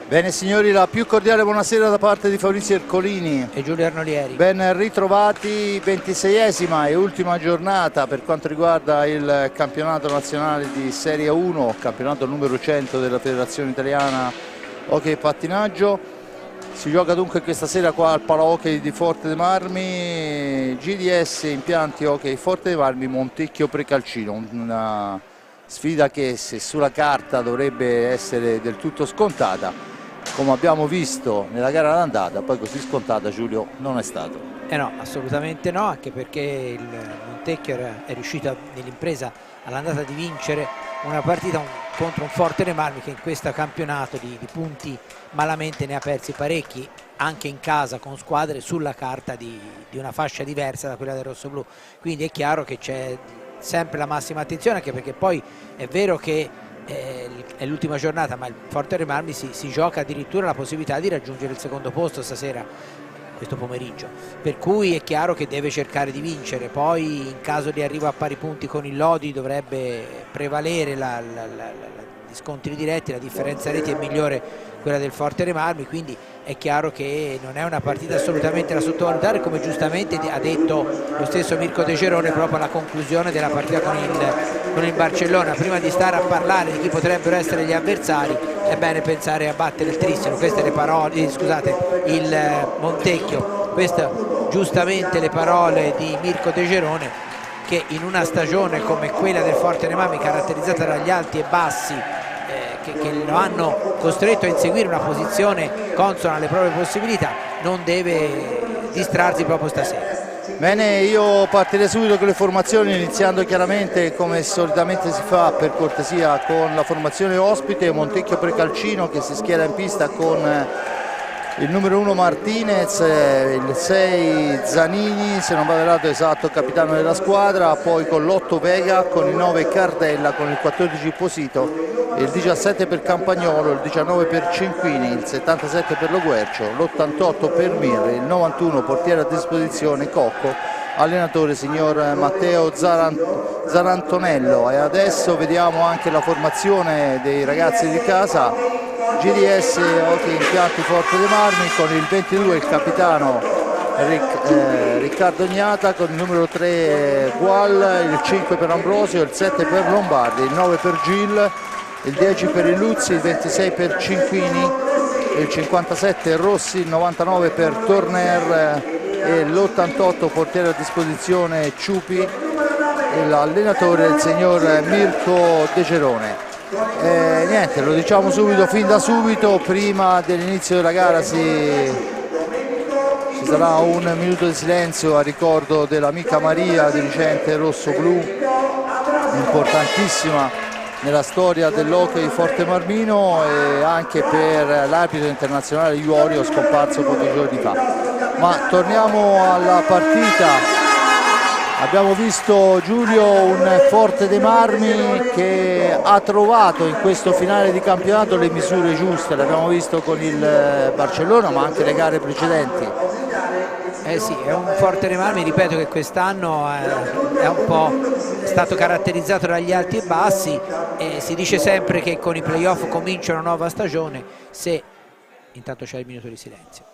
Bene signori, la più cordiale buonasera da parte di Fabrizio Ercolini e Giulio Arnolieri. Ben ritrovati, 26esima e ultima giornata per quanto riguarda il campionato nazionale di Serie 1, campionato numero 100 della Federazione Italiana Hockey e Pattinaggio. Si gioca dunque questa sera qua al Palahockey di Forte dei Marmi, GDS Impianti Hockey Forte dei Marmi, Montecchio Precalcino, una sfida che se sulla carta dovrebbe essere del tutto scontata, come abbiamo visto nella gara d'andata, poi così scontata, Giulio, non è stato. No, assolutamente no, anche perché il Montecchio è riuscito nell'impresa all'andata di vincere una partita contro un Forte dei Marmi che in questo campionato di punti malamente ne ha persi parecchi, anche in casa con squadre sulla carta di una fascia diversa da quella del rossoblù. Quindi è chiaro che c'è sempre la massima attenzione, anche perché poi è vero che è l'ultima giornata, ma il Forte dei Marmi si gioca addirittura la possibilità di raggiungere il secondo posto stasera, questo pomeriggio, per cui è chiaro che deve cercare di vincere. Poi in caso di arrivo a pari punti con il Lodi dovrebbe prevalere gli scontri diretti, la differenza reti è migliore quella del Forte dei Marmi, quindi è chiaro che non è una partita assolutamente da sottovalutare, come giustamente ha detto lo stesso Mirko De Gerone proprio alla conclusione della partita con il Barcellona. Prima di stare a parlare di chi potrebbero essere gli avversari è bene pensare a battere il Tristano. Queste le parole, scusate, il Montecchio, queste giustamente le parole di Mirko De Gerone, che in una stagione come quella del Forte dei Marmi, caratterizzata dagli alti e bassi, che lo hanno costretto a inseguire una posizione consona alle proprie possibilità, non deve distrarsi proprio stasera. Bene, io partirei subito con le formazioni, iniziando chiaramente come solitamente si fa, per cortesia, con la formazione ospite. Montecchio Precalcino che si schiera in pista con il numero 1 Martinez, il 6 Zanini, se non vado errato, esatto, capitano della squadra, poi con l'8 Vega, con il 9 Cardella, con il 14 Posito, il 17 per Campagnolo, il 19 per Cinquini, il 77 per Lo Guercio, l'88 per Mirri, il 91 portiere a disposizione Cocco, allenatore signor Matteo Zarantonello. E adesso vediamo anche la formazione dei ragazzi di casa. GDS Hockey Impianti Forte dei Marmi, con il 22 il capitano Riccardo Gnata, con il numero 3 Gual, il 5 per Ambrosio, il 7 per Lombardi, il 9 per Gil, il 10 per Illuzzi, il 26 per Cinquini, il 57 Rossi, il 99 per Torner e l'88 portiere a disposizione Ciupi, e l'allenatore il signor Mirko De Gerone. Niente, lo diciamo subito, fin da subito, prima dell'inizio della gara ci sarà un minuto di silenzio a ricordo dell'amica Maria, dirigente rosso-blu, importantissima nella storia dell'hockey Forte Marmino, e anche per l'arbitro internazionale Iorio, scomparso pochi giorni fa. Ma torniamo alla partita. Abbiamo visto, Giulio, un Forte dei Marmi che ha trovato in questo finale di campionato le misure giuste, l'abbiamo visto con il Barcellona ma anche le gare precedenti. Sì, è un Forte dei Marmi, ripeto, che quest'anno è un po' stato caratterizzato dagli alti e bassi, e si dice sempre che con i playoff comincia una nuova stagione, se intanto c'è il minuto di silenzio.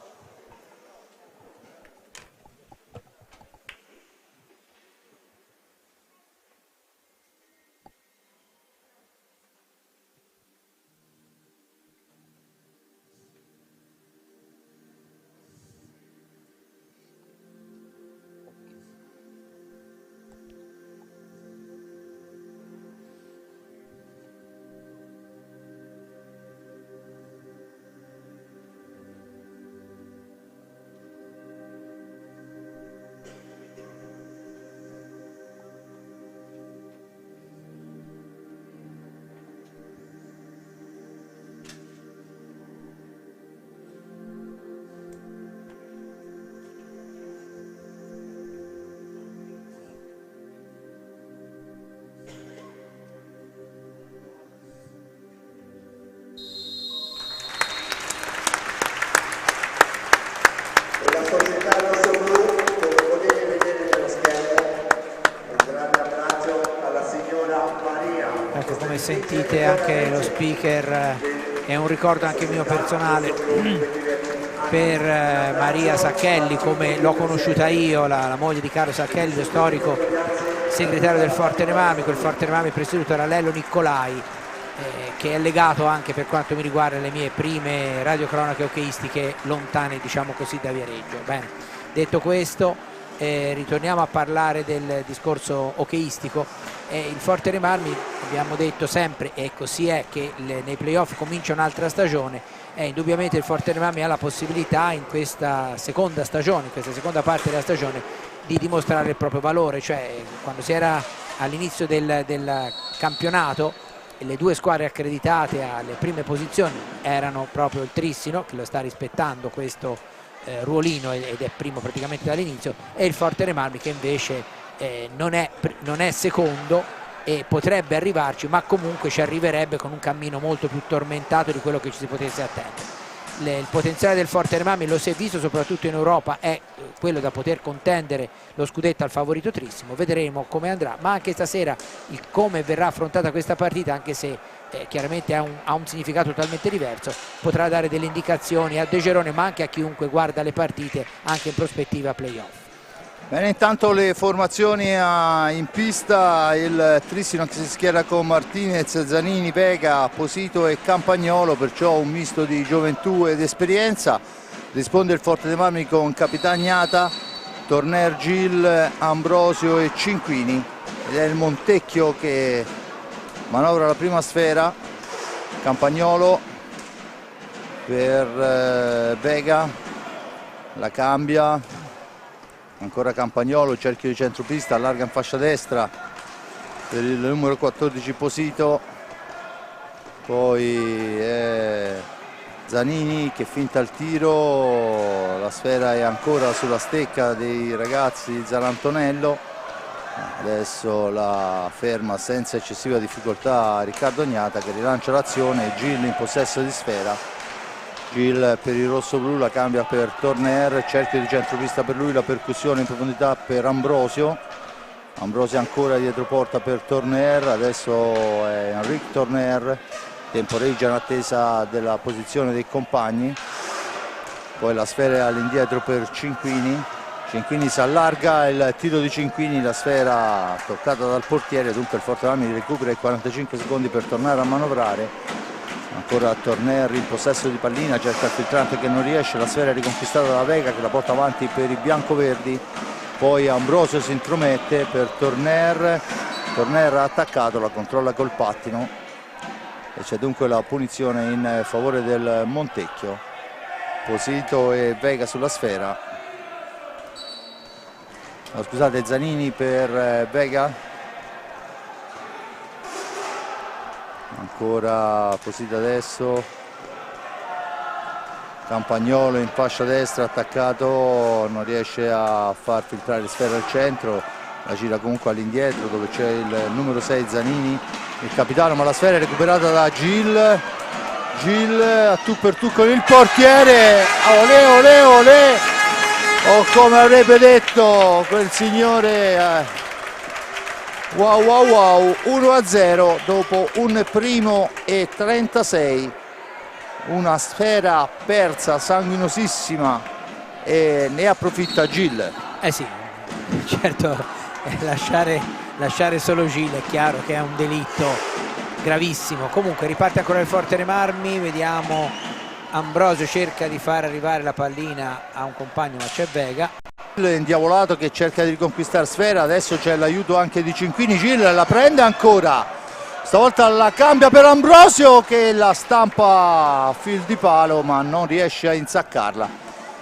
Ecco, come sentite anche lo speaker è un ricordo anche mio personale per Maria Sacchelli, come l'ho conosciuta io, la moglie di Carlo Sacchelli, lo storico segretario del Forte dei Marmi, quel Forte dei Marmi presieduto da Lello Nicolai, che è legato anche per quanto mi riguarda alle mie prime radiocronache hockeyistiche lontane, diciamo così, da Viareggio. Bene, detto questo, ritorniamo a parlare del discorso hockeyistico. Il Forte dei Marmi, abbiamo detto sempre, e così è, che nei playoff comincia un'altra stagione, e indubbiamente il Forte dei Marmi ha la possibilità in questa seconda stagione, in questa seconda parte della stagione, di dimostrare il proprio valore. Cioè, quando si era all'inizio del campionato, le due squadre accreditate alle prime posizioni erano proprio il Trissino, che lo sta rispettando questo ruolino ed è primo praticamente dall'inizio, e il Forte dei Marmi, che invece non è secondo e potrebbe arrivarci, ma comunque ci arriverebbe con un cammino molto più tormentato di quello che ci si potesse attendere. Il potenziale del Forte dei Marmi, lo si è visto soprattutto in Europa, è quello da poter contendere lo scudetto al favorito Trissimo. Vedremo come andrà, ma anche stasera il come verrà affrontata questa partita, anche se chiaramente ha un significato totalmente diverso, potrà dare delle indicazioni a De Gerone, ma anche a chiunque guarda le partite anche in prospettiva playoff. Bene, intanto le formazioni in pista: il Trissino che si schiera con Martinez, Zanini, Vega, Posito e Campagnolo, perciò un misto di gioventù ed esperienza. Risponde il Forte dei Marmi con Capitagnata, Torner, Gil, Ambrosio e Cinquini, ed è il Montecchio che manovra la prima sfera. Campagnolo per Vega, la cambia, ancora Campagnolo, cerchio di centropista, allarga in fascia destra per il numero 14 Posito, poi Zanini che finta il tiro, la sfera è ancora sulla stecca dei ragazzi di Zalantonello, adesso la ferma senza eccessiva difficoltà Riccardo Agnata, che rilancia l'azione. Gil in possesso di sfera, Gil per il rosso-blu, la cambia per Torner, cerchio di centropista per lui, la percussione in profondità per Ambrosio, Ambrosio ancora dietro porta per Torner, adesso è Enric Torner, temporeggia in attesa della posizione dei compagni, poi la sfera è all'indietro per Cinquini, Cinquini si allarga, il tiro di Cinquini, la sfera toccata dal portiere, dunque il Forte dei Marmi recupera i 45 secondi per tornare a manovrare. Ancora Torner in possesso di pallina, cerca il filtrante che non riesce, la sfera è riconquistata da Vega che la porta avanti per i biancoverdi, poi Ambrosio si intromette per Torner, Torner ha attaccato, la controlla col pattino e c'è dunque la punizione in favore del Montecchio. Posito e Vega sulla sfera, no, scusate, Zanini per Vega, ancora Posito adesso, Campagnolo in fascia destra attaccato, non riesce a far filtrare sfera al centro, la gira comunque all'indietro dove c'è il numero 6 Zanini, il capitano, ma la sfera è recuperata da Gil, Gil a tu per tu con il portiere, olè olè olè, o come avrebbe detto quel signore, wow wow wow, 1-0 dopo un primo e 36, una sfera persa sanguinosissima e ne approfitta Gil. Sì, certo, lasciare solo Gil è chiaro che è un delitto gravissimo. Comunque riparte ancora il Forte dei Marmi, vediamo Ambrosio cerca di far arrivare la pallina a un compagno, ma c'è Vega. Indiavolato che cerca di riconquistare sfera, adesso c'è l'aiuto anche di Cinquini, Gil la prende ancora, stavolta la cambia per Ambrosio che la stampa a fil di palo ma non riesce a insaccarla,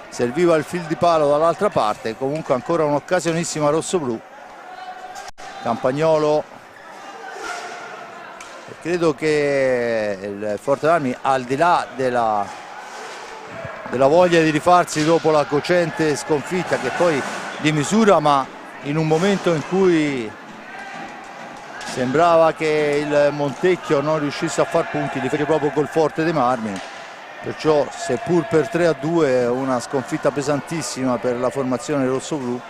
serviva il fil di palo dall'altra parte. Comunque ancora un'occasionissima rosso-blu. Campagnolo, credo che il Forte dei Marmi, al di là della voglia di rifarsi dopo la cocente sconfitta, che poi di misura, ma in un momento in cui sembrava che il Montecchio non riuscisse a far punti, li fece proprio col Forte dei Marmi, perciò seppur per 3-2 una sconfitta pesantissima per la formazione rosso-blu.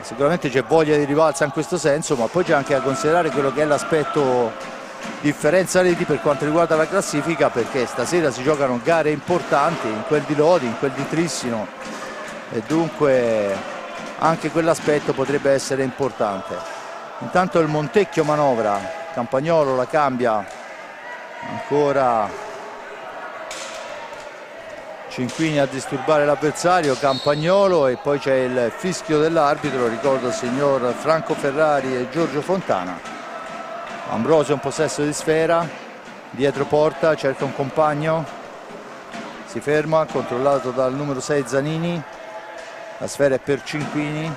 Sicuramente c'è voglia di rivalsa in questo senso, ma poi c'è anche da considerare quello che è l'aspetto differenza reti per quanto riguarda la classifica, perché stasera si giocano gare importanti in quel di Lodi, in quel di Trissino, e dunque anche quell'aspetto potrebbe essere importante. Intanto il Montecchio manovra, Campagnolo la cambia, ancora Cinquini a disturbare l'avversario, Campagnolo, e poi c'è il fischio dell'arbitro, ricordo il signor Franco Ferrari e Giorgio Fontana. Ambrosio in possesso di sfera, dietro porta, cerca un compagno, si ferma, controllato dal numero 6 Zanini, la sfera è per Cinquini,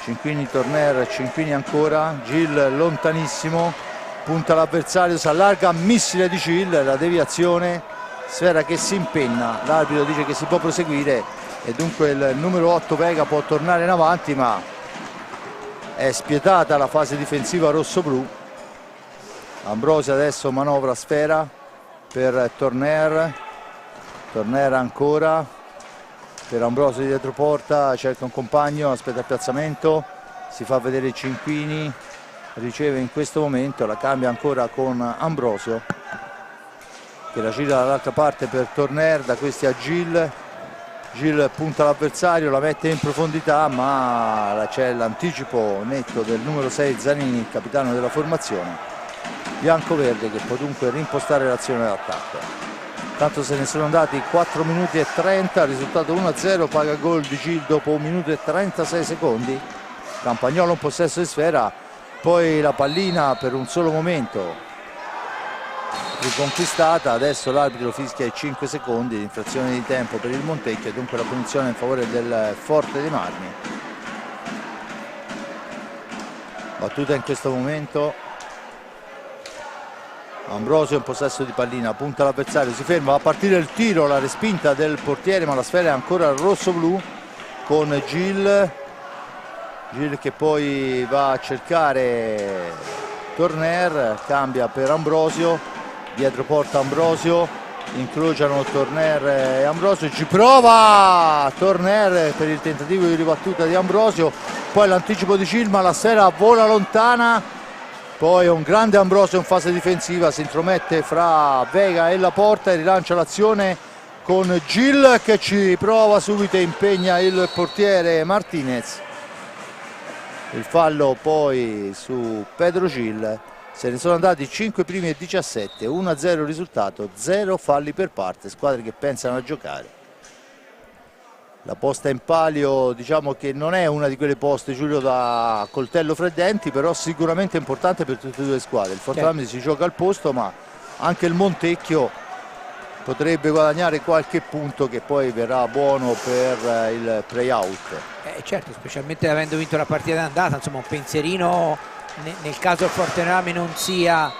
Cinquini Torner, Cinquini ancora, Gil lontanissimo, punta l'avversario, si allarga, missile di Gil, la deviazione, sfera che si impenna, l'arbitro dice che si può proseguire e dunque il numero 8 Vega può tornare in avanti, ma è spietata la fase difensiva rossoblu. Ambrosio adesso manovra sfera per Torner, Torner ancora per Ambrosio di dietro porta, cerca un compagno, aspetta il piazzamento, si fa vedere Cinquini, riceve in questo momento, la cambia ancora con Ambrosio che la gira dall'altra parte per Torner, da questi a Gil, Gil punta l'avversario, la mette in profondità, ma c'è l'anticipo netto del numero 6 Zanini, il capitano della formazione bianco-verde, che può dunque rimpostare l'azione d'attacco. Tanto se ne sono andati 4 minuti e 30, risultato 1-0, paga gol di Gil dopo 1 minuto e 36 secondi. Campagnolo in possesso di sfera, poi la pallina per un solo momento riconquistata, adesso l'arbitro fischia i 5 secondi di infrazione di tempo per il Montecchio e dunque la punizione in favore del Forte dei Marmi. Battuta in questo momento, Ambrosio in possesso di pallina, punta l'avversario, si ferma, va a partire il tiro, la respinta del portiere, ma la sfera è ancora rosso-blu con Gil che poi va a cercare Torner, cambia per Ambrosio, dietro porta Ambrosio, incrociano Torner e Ambrosio, ci prova Torner per il tentativo di ribattuta di Ambrosio, poi l'anticipo di Gil, ma la sfera vola lontana. Poi un grande Ambrosio in fase difensiva, si intromette fra Vega e la porta e rilancia l'azione con Gil che ci prova subito e impegna il portiere Martinez. Il fallo poi su Pedro Gil, se ne sono andati 5 primi e 17, 1-0 risultato, 0 falli per parte, squadre che pensano a giocare. La posta in palio diciamo che non è una di quelle poste, Giulio, da coltello fra i denti, però sicuramente importante per tutte e due le squadre. Il Forte Marmi si gioca al posto, ma anche il Montecchio potrebbe guadagnare qualche punto che poi verrà buono per il play-out. Certo, specialmente avendo vinto la partita d'andata, insomma un pensierino nel caso il Forte Marmi non sia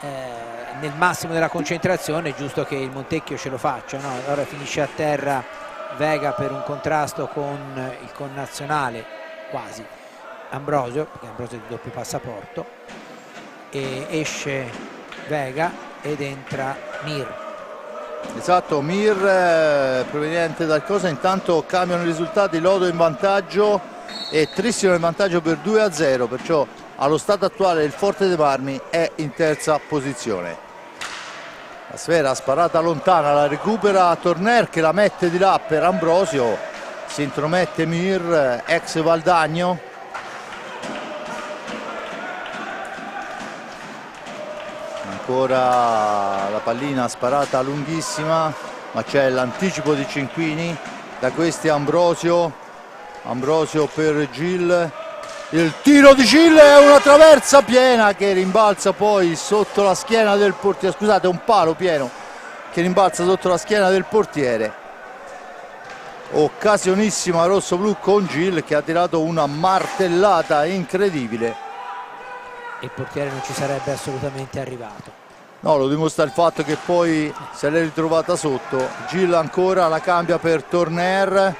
nel massimo della concentrazione, è giusto che il Montecchio ce lo faccia, no? Ora finisce a terra Vega per un contrasto con il connazionale, quasi Ambrosio, perché Ambrosio è di doppio passaporto, e esce Vega ed entra Mir. Esatto, Mir proveniente dal Cosa. Intanto cambiano i risultati, Lodo in vantaggio e Trissino in vantaggio per 2-0, perciò allo stato attuale il Forte dei Marmi è in terza posizione. La sfera sparata lontana, la recupera Torner che la mette di là per Ambrosio, si intromette Mir, ex Valdagno. Ancora la pallina sparata lunghissima, ma c'è l'anticipo di Cinquini, da questi Ambrosio per Gil. Il tiro di Gil è una traversa piena che rimbalza poi sotto la schiena del portiere, scusate, un palo pieno che rimbalza sotto la schiena del portiere. Occasionissima rosso-blu con Gil che ha tirato una martellata incredibile. Il portiere non ci sarebbe assolutamente arrivato. No, lo dimostra il fatto che poi se l'è ritrovata sotto. Gil ancora, la cambia per Torner.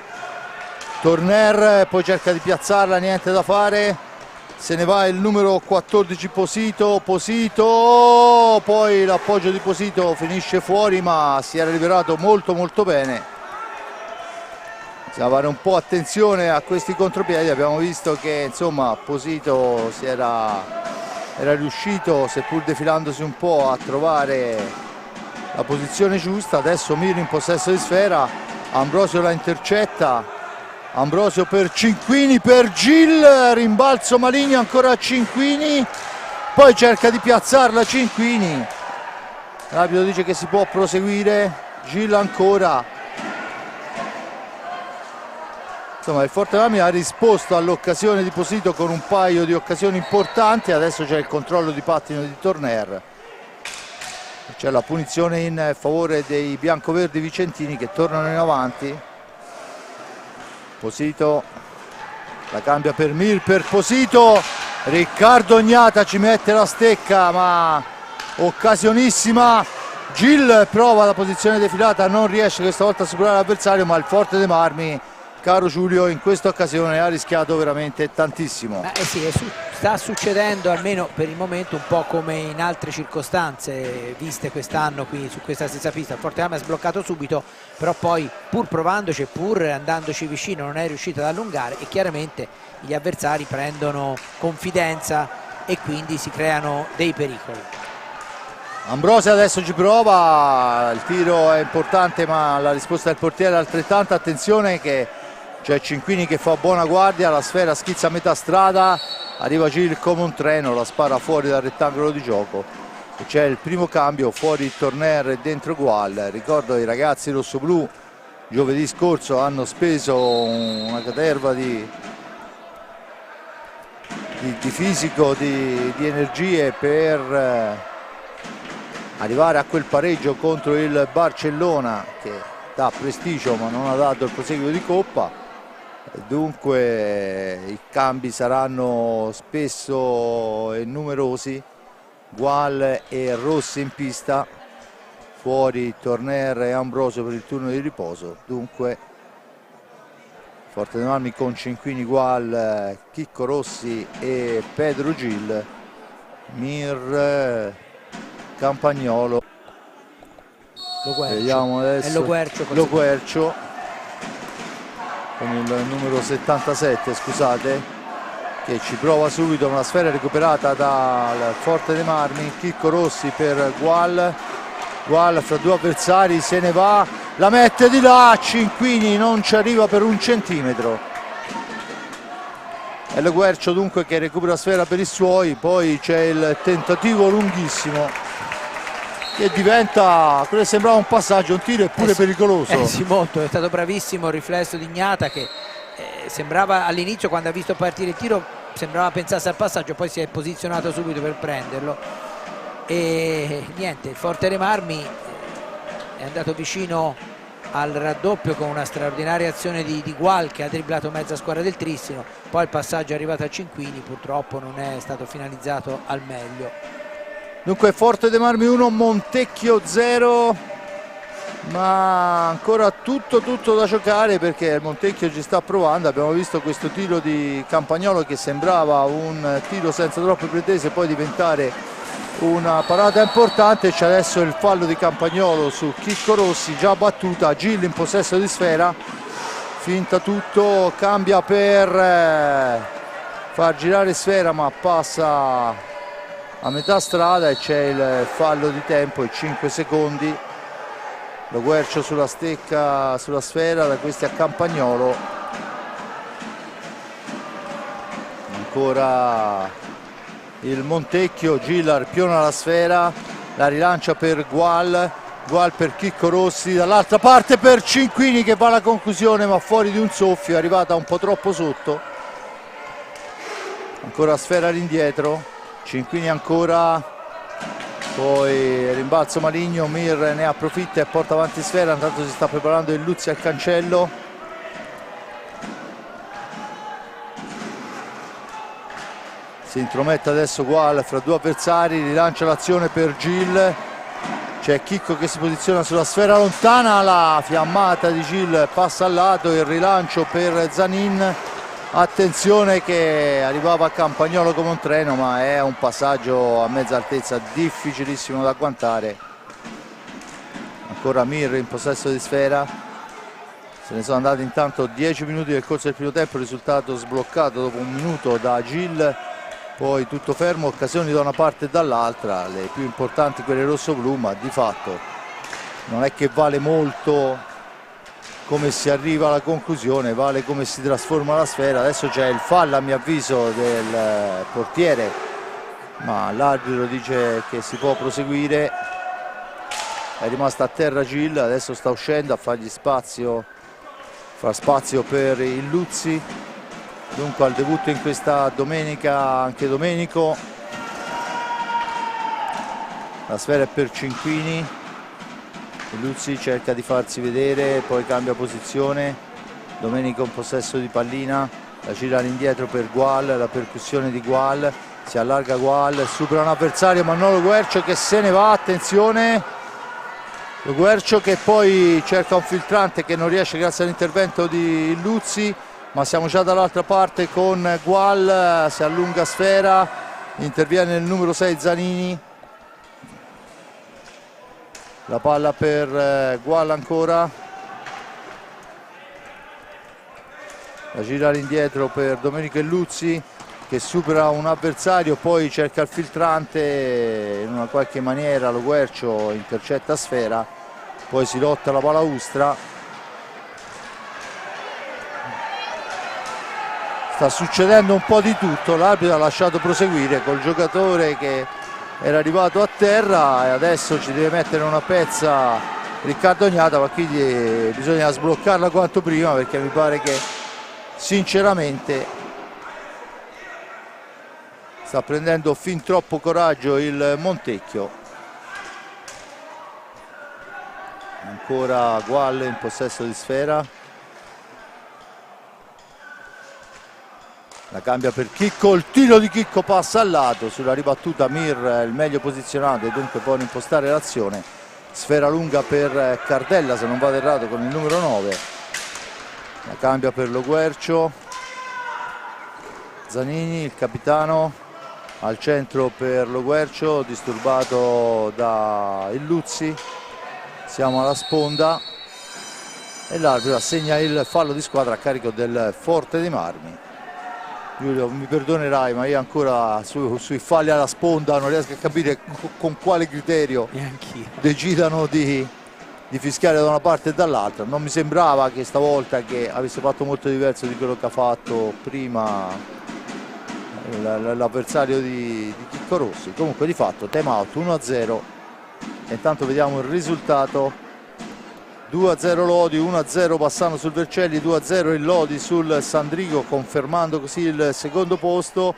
Torner poi cerca di piazzarla, niente da fare, se ne va il numero 14 Posito, poi l'appoggio di Posito finisce fuori, ma si era liberato molto bene. Bisogna fare un po' attenzione a questi contropiedi, abbiamo visto che insomma Posito era era riuscito, seppur defilandosi un po', a trovare la posizione giusta. Adesso Mir in possesso di sfera, Ambrosio la intercetta, Ambrosio per Cinquini, per Gil, rimbalzo maligno ancora a Cinquini, poi cerca di piazzarla Cinquini, l'arbitro dice che si può proseguire, Gil ancora. Insomma, il Forte dei Marmi ha risposto all'occasione di Posito con un paio di occasioni importanti. Adesso c'è il controllo di pattino di Torner, c'è la punizione in favore dei biancoverdi vicentini che tornano in avanti. Posito la cambia per Mir, per Posito, Riccardo Ognata ci mette la stecca, ma occasionissima. Gil prova la posizione defilata, non riesce questa volta a superare l'avversario, ma il Forte dei Marmi, caro Giulio, in questa occasione ha rischiato veramente tantissimo. Sì, sta succedendo, almeno per il momento, un po' come in altre circostanze viste quest'anno qui su questa stessa pista. Il Forte dei Marmi ha sbloccato subito, però poi pur provandoci e pur andandoci vicino non è riuscito ad allungare, e chiaramente gli avversari prendono confidenza e quindi si creano dei pericoli. Ambrosio adesso ci prova, il tiro è importante ma la risposta del portiere è altrettanto. Attenzione che c'è Cinquini che fa buona guardia, la sfera schizza a metà strada, arriva Gil come un treno, la spara fuori dal rettangolo di gioco. C'è il primo cambio, fuori Torner e dentro Gual. Ricordo i ragazzi rossoblù giovedì scorso hanno speso una caterva di fisico, di energie per arrivare a quel pareggio contro il Barcellona, che dà prestigio ma non ha dato il proseguo di Coppa. Dunque i cambi saranno spesso e numerosi. Gual e Rossi in pista, fuori Torner e Ambrosio per il turno di riposo. Dunque Forte dei Marmi con Cinquini, Gual, Chicco Rossi e Pedro Gil, Mir, Campagnolo, vediamo adesso Lo Guercio con il numero 77, scusate, che ci prova subito, una sfera recuperata dal Forte dei Marmi. Chicco Rossi per Gual, Gual fra due avversari se ne va, la mette di là, Cinquini non ci arriva per un centimetro. È Lo Guercio dunque che recupera la sfera per i suoi, poi c'è il tentativo lunghissimo che diventa, quello che sembrava un passaggio, un tiro eppure pericoloso. Sì, molto, è stato bravissimo il riflesso di Ignata che sembrava all'inizio, quando ha visto partire il tiro, sembrava pensasse al passaggio, poi si è posizionato subito per prenderlo. E niente, il Forte dei Marmi è andato vicino al raddoppio con una straordinaria azione di Gual, che ha dribblato mezza squadra del Trissino, poi il passaggio è arrivato a Cinquini, purtroppo non è stato finalizzato al meglio. Dunque Forte dei Marmi 1, Montecchio 0, ma ancora tutto da giocare, perché il Montecchio ci sta provando. Abbiamo visto questo tiro di Campagnolo che sembrava un tiro senza troppe pretese, poi diventare una parata importante. C'è adesso il fallo di Campagnolo su Chicco Rossi, già battuta. Gil in possesso di sfera, finta tutto, cambia per far girare sfera ma passa a metà strada e c'è il fallo di tempo, i 5 secondi. Lo Guercio sulla stecca, sulla sfera, da questi a Campagnolo. Ancora il Montecchio, Gil arpiona la sfera, la rilancia per Gual, Gual per Chicco Rossi, dall'altra parte per Cinquini che va alla conclusione ma fuori di un soffio, è arrivata un po' troppo sotto. Ancora sfera all'indietro, Cinquini ancora, poi rimbalzo maligno, Mir ne approfitta e porta avanti sfera. Intanto si sta preparando il Luzzi al cancello. Si intromette adesso Gual fra due avversari, rilancia l'azione per Gil, c'è Chicco che si posiziona sulla sfera lontana, la fiammata di Gil passa al lato, il rilancio per Zanin. Attenzione che arrivava a Campagnolo come un treno, ma è un passaggio a mezza altezza difficilissimo da agguantare. Ancora Mir in possesso di sfera, se ne sono andati intanto 10 minuti del corso del primo tempo, risultato sbloccato dopo un minuto da Gil poi tutto fermo, occasioni da una parte e dall'altra, le più importanti quelle rossoblu, ma di fatto non è che vale molto come si arriva alla conclusione, vale come si trasforma la sfera. Adesso c'è il fallo a mio avviso del portiere, ma l'arbitro dice che si può proseguire. È rimasta a terra Gil, adesso sta uscendo a fargli spazio, fa spazio per il Luzzi. Dunque al debutto in questa domenica anche Domenico. La sfera è per Cinquini, il Luzzi cerca di farsi vedere, poi cambia posizione. Domenico in possesso di pallina, la gira all'indietro per Gual, la percussione di Gual, si allarga Gual, supera un avversario ma non lo Guercio che se ne va, attenzione, lo Guercio che poi cerca un filtrante che non riesce grazie all'intervento di Luzzi, ma siamo già dall'altra parte con Gual, si allunga sfera, interviene il numero 6 Zanini, la palla per Gual ancora, la gira all'indietro per Domenico e Luzzi che supera un avversario, poi cerca il filtrante in una qualche maniera, lo Guercio intercetta sfera, poi si lotta la balaustra. Sta succedendo un po' di tutto, l'arbitro ha lasciato proseguire col giocatore che era arrivato a terra e adesso ci deve mettere una pezza Riccardo Ognata, ma qui bisogna sbloccarla quanto prima, perché mi pare che sinceramente sta prendendo fin troppo coraggio il Montecchio. Ancora Gual in possesso di sfera, la cambia per Chicco, il tiro di Chicco passa al lato, sulla ribattuta Mir il meglio posizionato e dunque può impostare l'azione. Sfera lunga per Cardella, se non vado errato, con il numero 9, la cambia per lo Guercio, Zanini il capitano al centro per lo Guercio, disturbato da il Luzzi, siamo alla sponda e l'arbitro assegna il fallo di squadra a carico del Forte dei Marmi. Giulio, mi perdonerai, ma io ancora sui falli alla sponda non riesco a capire con quale criterio decidano di fischiare da una parte e dall'altra. Non mi sembrava che stavolta che avesse fatto molto diverso di quello che ha fatto prima l'avversario di Chicco Rossi. Comunque di fatto time out 1-0 e intanto vediamo il risultato. 2-0 Lodi, 1-0 Bassano sul Vercelli, 2-0 il Lodi sul Sandrigo, confermando così il secondo posto,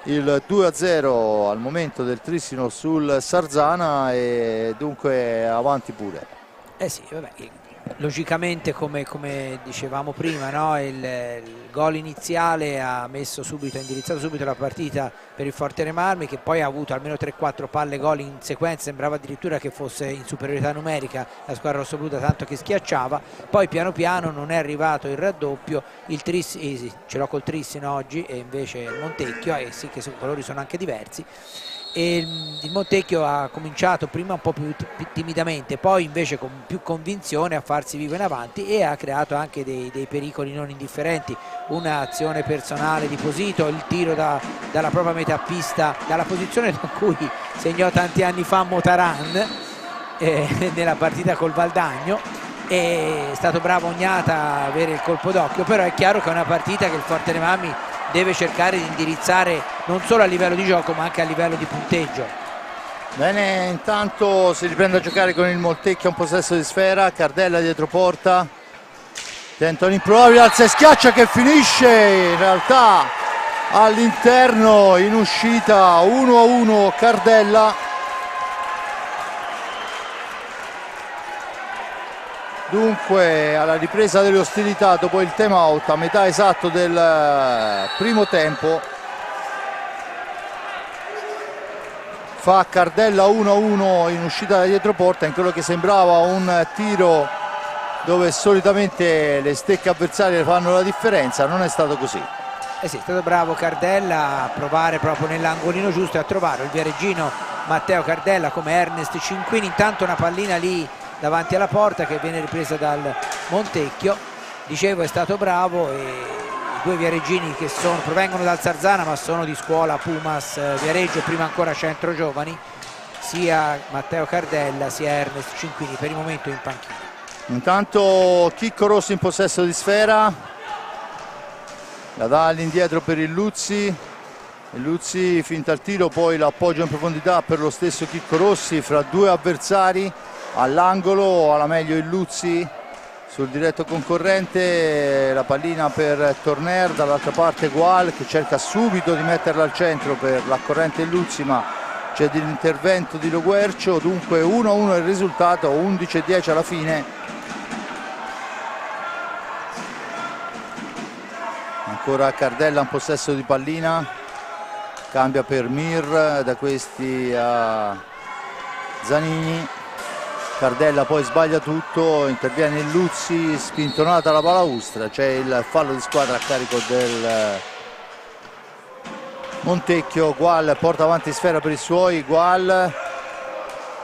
il 2-0 al momento del Trissino sul Sarzana e dunque avanti pure. Sì, vabbè, logicamente come dicevamo prima, no? Il gol iniziale ha indirizzato subito la partita per il Forte dei Marmi, che poi ha avuto almeno 3-4 palle gol in sequenza, sembrava addirittura che fosse in superiorità numerica la squadra rossoblu, tanto che schiacciava. Poi piano piano non è arrivato il raddoppio, il Trissino, ce l'ho col Trissino oggi e invece il Montecchio, e sì che i colori sono anche diversi. E il Montecchio ha cominciato prima un po' più timidamente, poi invece con più convinzione a farsi vivo in avanti e ha creato anche dei pericoli non indifferenti, un'azione personale di Posito, il tiro dalla propria metà pista, dalla posizione da cui segnò tanti anni fa Motaran nella partita col Valdagno. È stato bravo Ognata a avere il colpo d'occhio, però è chiaro che è una partita che il Forte dei Marmi deve cercare di indirizzare non solo a livello di gioco ma anche a livello di punteggio. Bene, intanto si riprende a giocare con il Montecchio in possesso di sfera, Cardella dietro porta, tenta un improbabile, alza e schiaccia che finisce in realtà all'interno, in uscita 1-1 Cardella. Dunque alla ripresa delle ostilità dopo il time out a metà esatto del primo tempo fa Cardella 1-1 in uscita da dietro porta, in quello che sembrava un tiro dove solitamente le stecche avversarie fanno la differenza. Non è stato così. Sì, è stato bravo Cardella a provare proprio nell'angolino giusto e a trovare il viareggino Matteo Cardella come Ernest Cinquini. Intanto una pallina lì davanti alla porta che viene ripresa dal Montecchio. Dicevo, è stato bravo e due viareggini che provengono dal Sarzana ma sono di scuola Pumas Viareggio, prima ancora Centro Giovani, sia Matteo Cardella sia Ernest Cinquini per il momento in panchina. Intanto Chicco Rossi in possesso di sfera, la dà all'indietro per il Luzzi finta il tiro, poi l'appoggio in profondità per lo stesso Chicco Rossi fra due avversari all'angolo, alla meglio il Luzzi sul diretto concorrente, la pallina per Torner, dall'altra parte Gual che cerca subito di metterla al centro per l'accorrente Luzzi, ma c'è l'intervento di Loguercio, dunque 1-1 il risultato, 11-10 alla fine. Ancora Cardella in possesso di pallina, cambia per Mir, da questi a Zanini. Cardella poi sbaglia tutto, interviene il Luzzi, spintonata la balaustra, c'è il fallo di squadra a carico del Montecchio. Gual porta avanti sfera per i suoi, Gual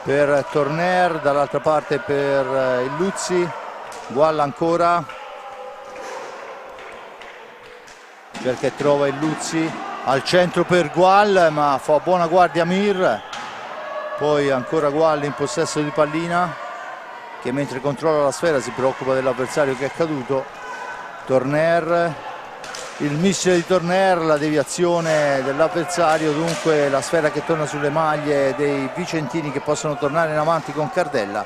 per Torner, dall'altra parte per il Luzzi, Gual ancora, cerca e trova il Luzzi, al centro per Gual ma fa buona guardia Mir, poi ancora Gual in possesso di pallina che mentre controlla la sfera si preoccupa dell'avversario che è caduto. Torner, il missile di Torner, la deviazione dell'avversario, dunque la sfera che torna sulle maglie dei vicentini che possono tornare in avanti con Cardella,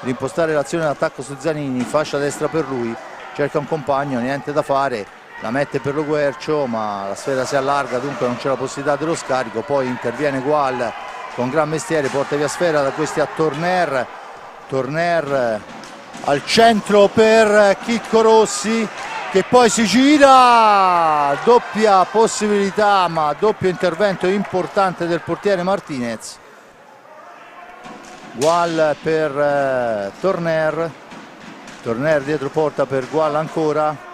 rimpostare l'azione d'attacco su Zanini, fascia destra per lui, cerca un compagno, niente da fare, la mette per Loguercio ma la sfera si allarga, dunque non c'è la possibilità dello scarico, poi interviene Gual con gran mestiere, porta via sfera da questi a Torner, Torner al centro per Chicco Rossi che poi si gira, doppia possibilità ma doppio intervento importante del portiere Martinez. Gual per Torner, Torner dietro porta per Gual ancora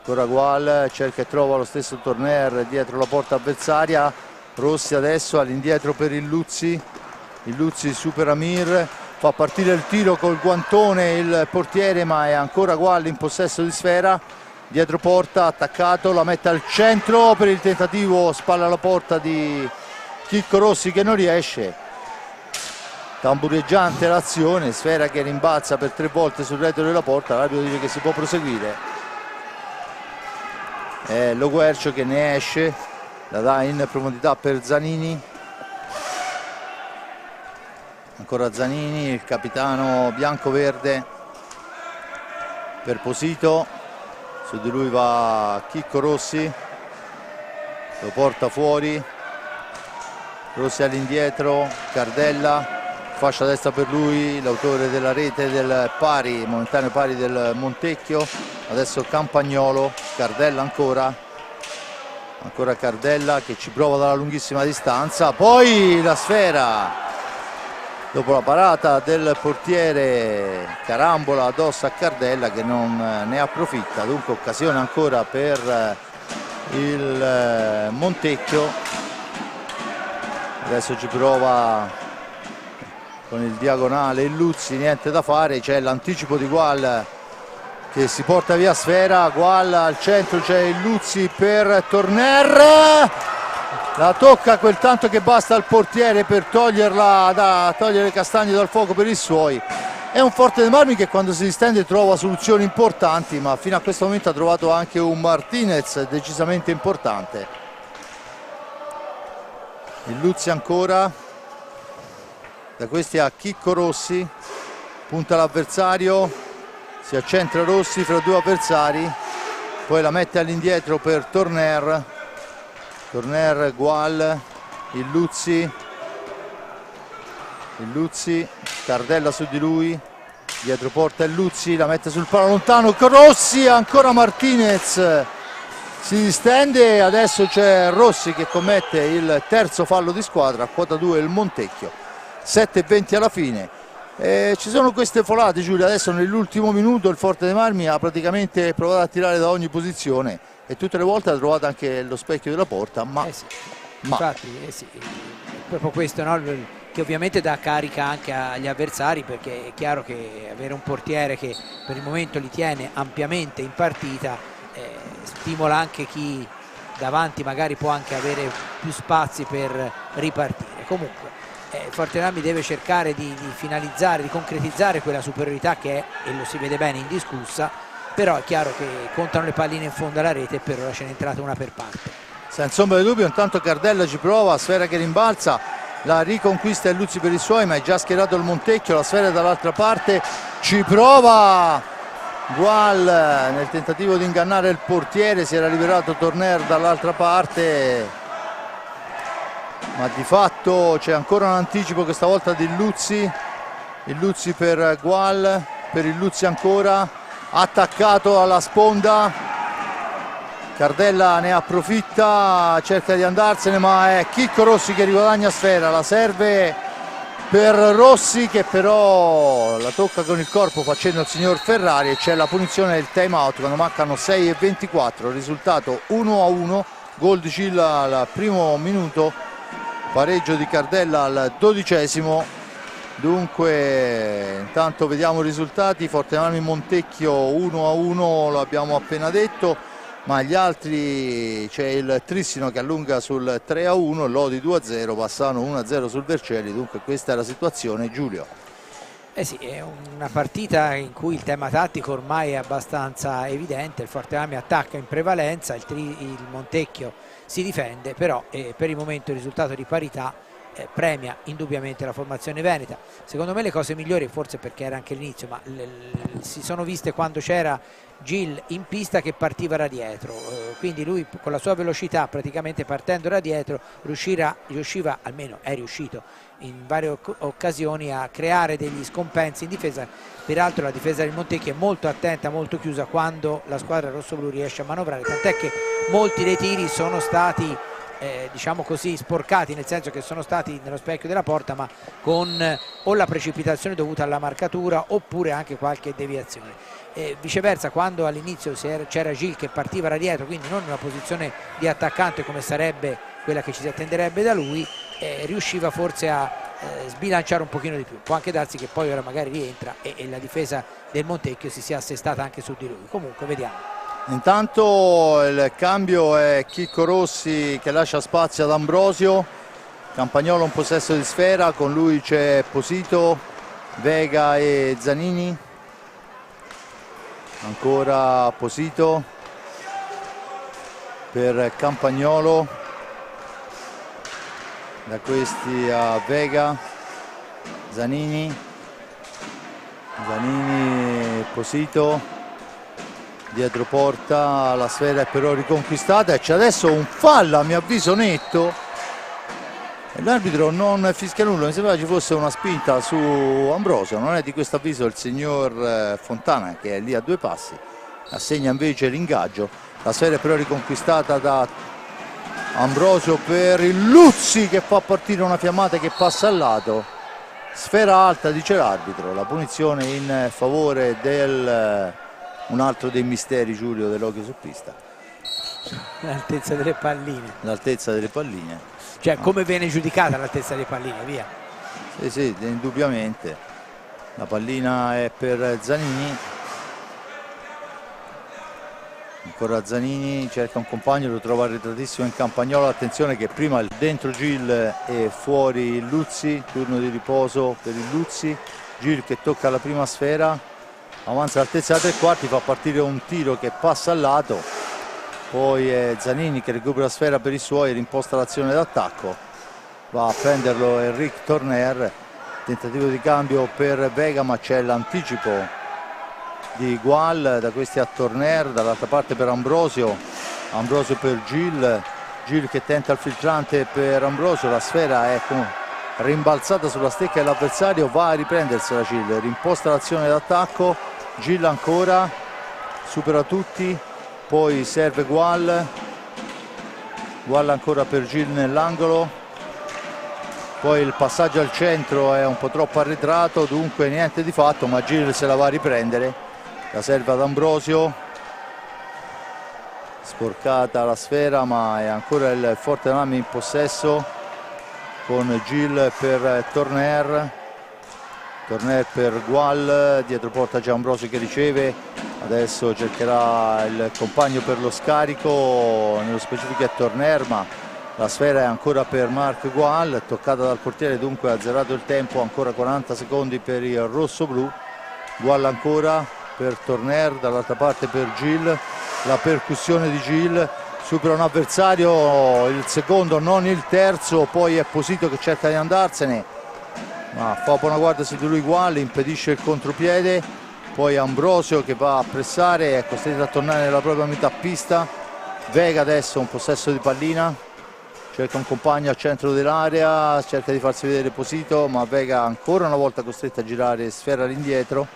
Gual, cerca e trova lo stesso Torner dietro la porta avversaria. Rossi adesso all'indietro per il Luzzi supera Mir, fa partire il tiro col guantone il portiere ma è ancora Gual in possesso di sfera, dietro porta, attaccato, la mette al centro per il tentativo, spalla alla porta di Chicco Rossi che non riesce, tambureggiante l'azione, sfera che rimbalza per 3 volte sul retro della porta, l'arbitro dice che si può proseguire, è Loguercio che ne esce, la dà in profondità per Zanini, ancora Zanini, il capitano bianco-verde per Posito, su di lui va Chicco Rossi, lo porta fuori, Rossi all'indietro, Cardella, fascia destra per lui, l'autore della rete del pari, momentaneo pari del Montecchio, adesso Campagnolo, Cardella ancora Cardella che ci prova dalla lunghissima distanza, poi la sfera dopo la parata del portiere, carambola addosso a Cardella che non ne approfitta, dunque occasione ancora per il Montecchio, adesso ci prova con il diagonale il Luzzi, niente da fare, c'è l'anticipo di Gual che si porta via sfera, Gual al centro, c'è il Luzzi per Torner, la tocca quel tanto che basta al portiere per togliere le castagne dal fuoco per i suoi. È un Forte dei Marmi che quando si distende trova soluzioni importanti, ma fino a questo momento ha trovato anche un Martinez decisamente importante. Il Luzzi ancora, da questi a Chicco Rossi, punta l'avversario, si accentra Rossi fra due avversari, poi la mette all'indietro per Torner, Gual, il Luzzi, Cardella su di lui, dietro porta il Luzzi, la mette sul palo lontano, Rossi, ancora Martinez, si distende, adesso c'è Rossi che commette il terzo fallo di squadra, a quota 2 il Montecchio, 7:20 alla fine. Ci sono queste folate, Giulia, adesso nell'ultimo minuto il Forte dei Marmi ha praticamente provato a tirare da ogni posizione e tutte le volte ha trovato anche lo specchio della porta, ma... Sì. Infatti, sì, proprio questo, no? Che ovviamente dà carica anche agli avversari, perché è chiaro che avere un portiere che per il momento li tiene ampiamente in partita stimola anche chi davanti magari può anche avere più spazi per ripartire. Comunque Fortenami deve cercare di finalizzare, di concretizzare quella superiorità che è, e lo si vede bene, indiscussa, però è chiaro che contano le palline in fondo alla rete e per ora ce n'è entrata una per parte. Senza ombra di dubbio, intanto Cardella ci prova, sfera che rimbalza, la riconquista è Luzzi per i suoi, ma è già schierato il Montecchio, la sfera è dall'altra parte, ci prova Gual nel tentativo di ingannare il portiere, si era liberato Torner dall'altra parte, ma di fatto c'è ancora un anticipo questa volta di Luzzi, il Luzzi per Gual, per il Luzzi ancora, attaccato alla sponda, Cardella ne approfitta, cerca di andarsene, ma è Chicco Rossi che riguadagna sfera, la serve per Rossi che però la tocca con il corpo facendo il signor Ferrari, e c'è la punizione del time out quando mancano 6:24, risultato 1-1, gol di Cilla al primo minuto, pareggio di Cardella al 12°. Dunque intanto vediamo i risultati, Fortenami Montecchio 1-1, lo abbiamo appena detto, ma gli altri c'è il Trissino che allunga sul 3-1, Lodi 2-0, Bassano 1-0 sul Vercelli. Dunque questa è la situazione, Giulio. Sì, è una partita in cui il tema tattico ormai è abbastanza evidente, il Fortenami attacca in prevalenza, il Montecchio si difende, però per il momento il risultato di parità premia indubbiamente la formazione veneta. Secondo me le cose migliori, forse perché era anche l'inizio, ma si sono viste quando c'era Gil in pista che partiva da dietro, quindi lui con la sua velocità, praticamente partendo da dietro, riusciva, almeno è riuscito in varie occasioni, a creare degli scompensi in difesa. Peraltro la difesa del Montecchio è molto attenta, molto chiusa quando la squadra rossoblu riesce a manovrare, tant'è che molti dei tiri sono stati diciamo così sporcati, nel senso che sono stati nello specchio della porta, ma con o la precipitazione dovuta alla marcatura oppure anche qualche deviazione. Viceversa, quando all'inizio c'era Gil che partiva da dietro, quindi non in una posizione di attaccante come sarebbe quella che ci si attenderebbe da lui, riusciva forse a sbilanciare un pochino di più. Può anche darsi che poi ora magari rientra e la difesa del Montecchio si sia assestata anche su di lui. Comunque vediamo. Intanto il cambio è Chicco Rossi che lascia spazio ad Ambrosio, Campagnolo in possesso di sfera, con lui c'è Posito, Vega e Zanini, ancora Posito per Campagnolo, da questi a Vega, Zanini, Posito, dietro porta, la sfera è però riconquistata e c'è adesso un fallo a mio avviso netto, l'arbitro non fischia nulla, mi sembrava ci fosse una spinta su Ambrosio, non è di questo avviso il signor Fontana che è lì a due passi, assegna invece l'ingaggio, la sfera è però riconquistata da Ambrosio per il Luzzi che fa partire una fiammata che passa al lato, sfera alta dice l'arbitro, la punizione in favore del un altro dei misteri, Giulio, dell'hockey su pista, l'altezza delle palline, l'altezza delle palline, cioè come viene giudicata l'altezza delle palline, via. Sì, indubbiamente la pallina è per Zanini, ancora Zanini cerca un compagno, lo trova arretratissimo in Campagnolo, attenzione che prima il dentro Gil e fuori il Luzzi, turno di riposo per il Luzzi, Gil che tocca la prima sfera, avanza all'altezza da tre quarti, fa partire un tiro che passa al lato, poi è Zanini che recupera la sfera per i suoi, rimposta l'azione d'attacco, va a prenderlo Enric Torner, tentativo di cambio per Vega ma c'è l'anticipo di Gual, da questi a Torner, dall'altra parte per Ambrosio per Gil che tenta il filtrante per Ambrosio, la sfera è rimbalzata sulla stecca dell'avversario, va a riprendersela Gil, rimposta l'azione d'attacco, Gil ancora, supera tutti, poi serve Gual ancora per Gil nell'angolo, poi il passaggio al centro è un po' troppo arretrato, dunque niente di fatto, ma Gil se la va a riprendere, la serve ad Ambrosio, sporcata la sfera ma è ancora il Fortenami in possesso con Gil per Torner, Torner per Gual, dietro porta Giambrosio che riceve, adesso cercherà il compagno per lo scarico, nello specifico è Torner, ma la sfera è ancora per Marc Gual, toccata dal portiere, dunque ha azzerato il tempo, ancora 40 secondi per il rosso-blu. Gual ancora per Torner, dall'altra parte per Gil, la percussione di Gil, supera un avversario, il secondo non il terzo, poi è Posito che cerca di andarsene, ma fa buona guardia su di lui Gual, impedisce il contropiede, poi Ambrosio che va a pressare, è costretto a tornare nella propria metà pista. Vega adesso un possesso di pallina, cerca un compagno al centro dell'area, cerca di farsi vedere Posito, ma Vega ancora una volta costretto a girare sfera all'indietro,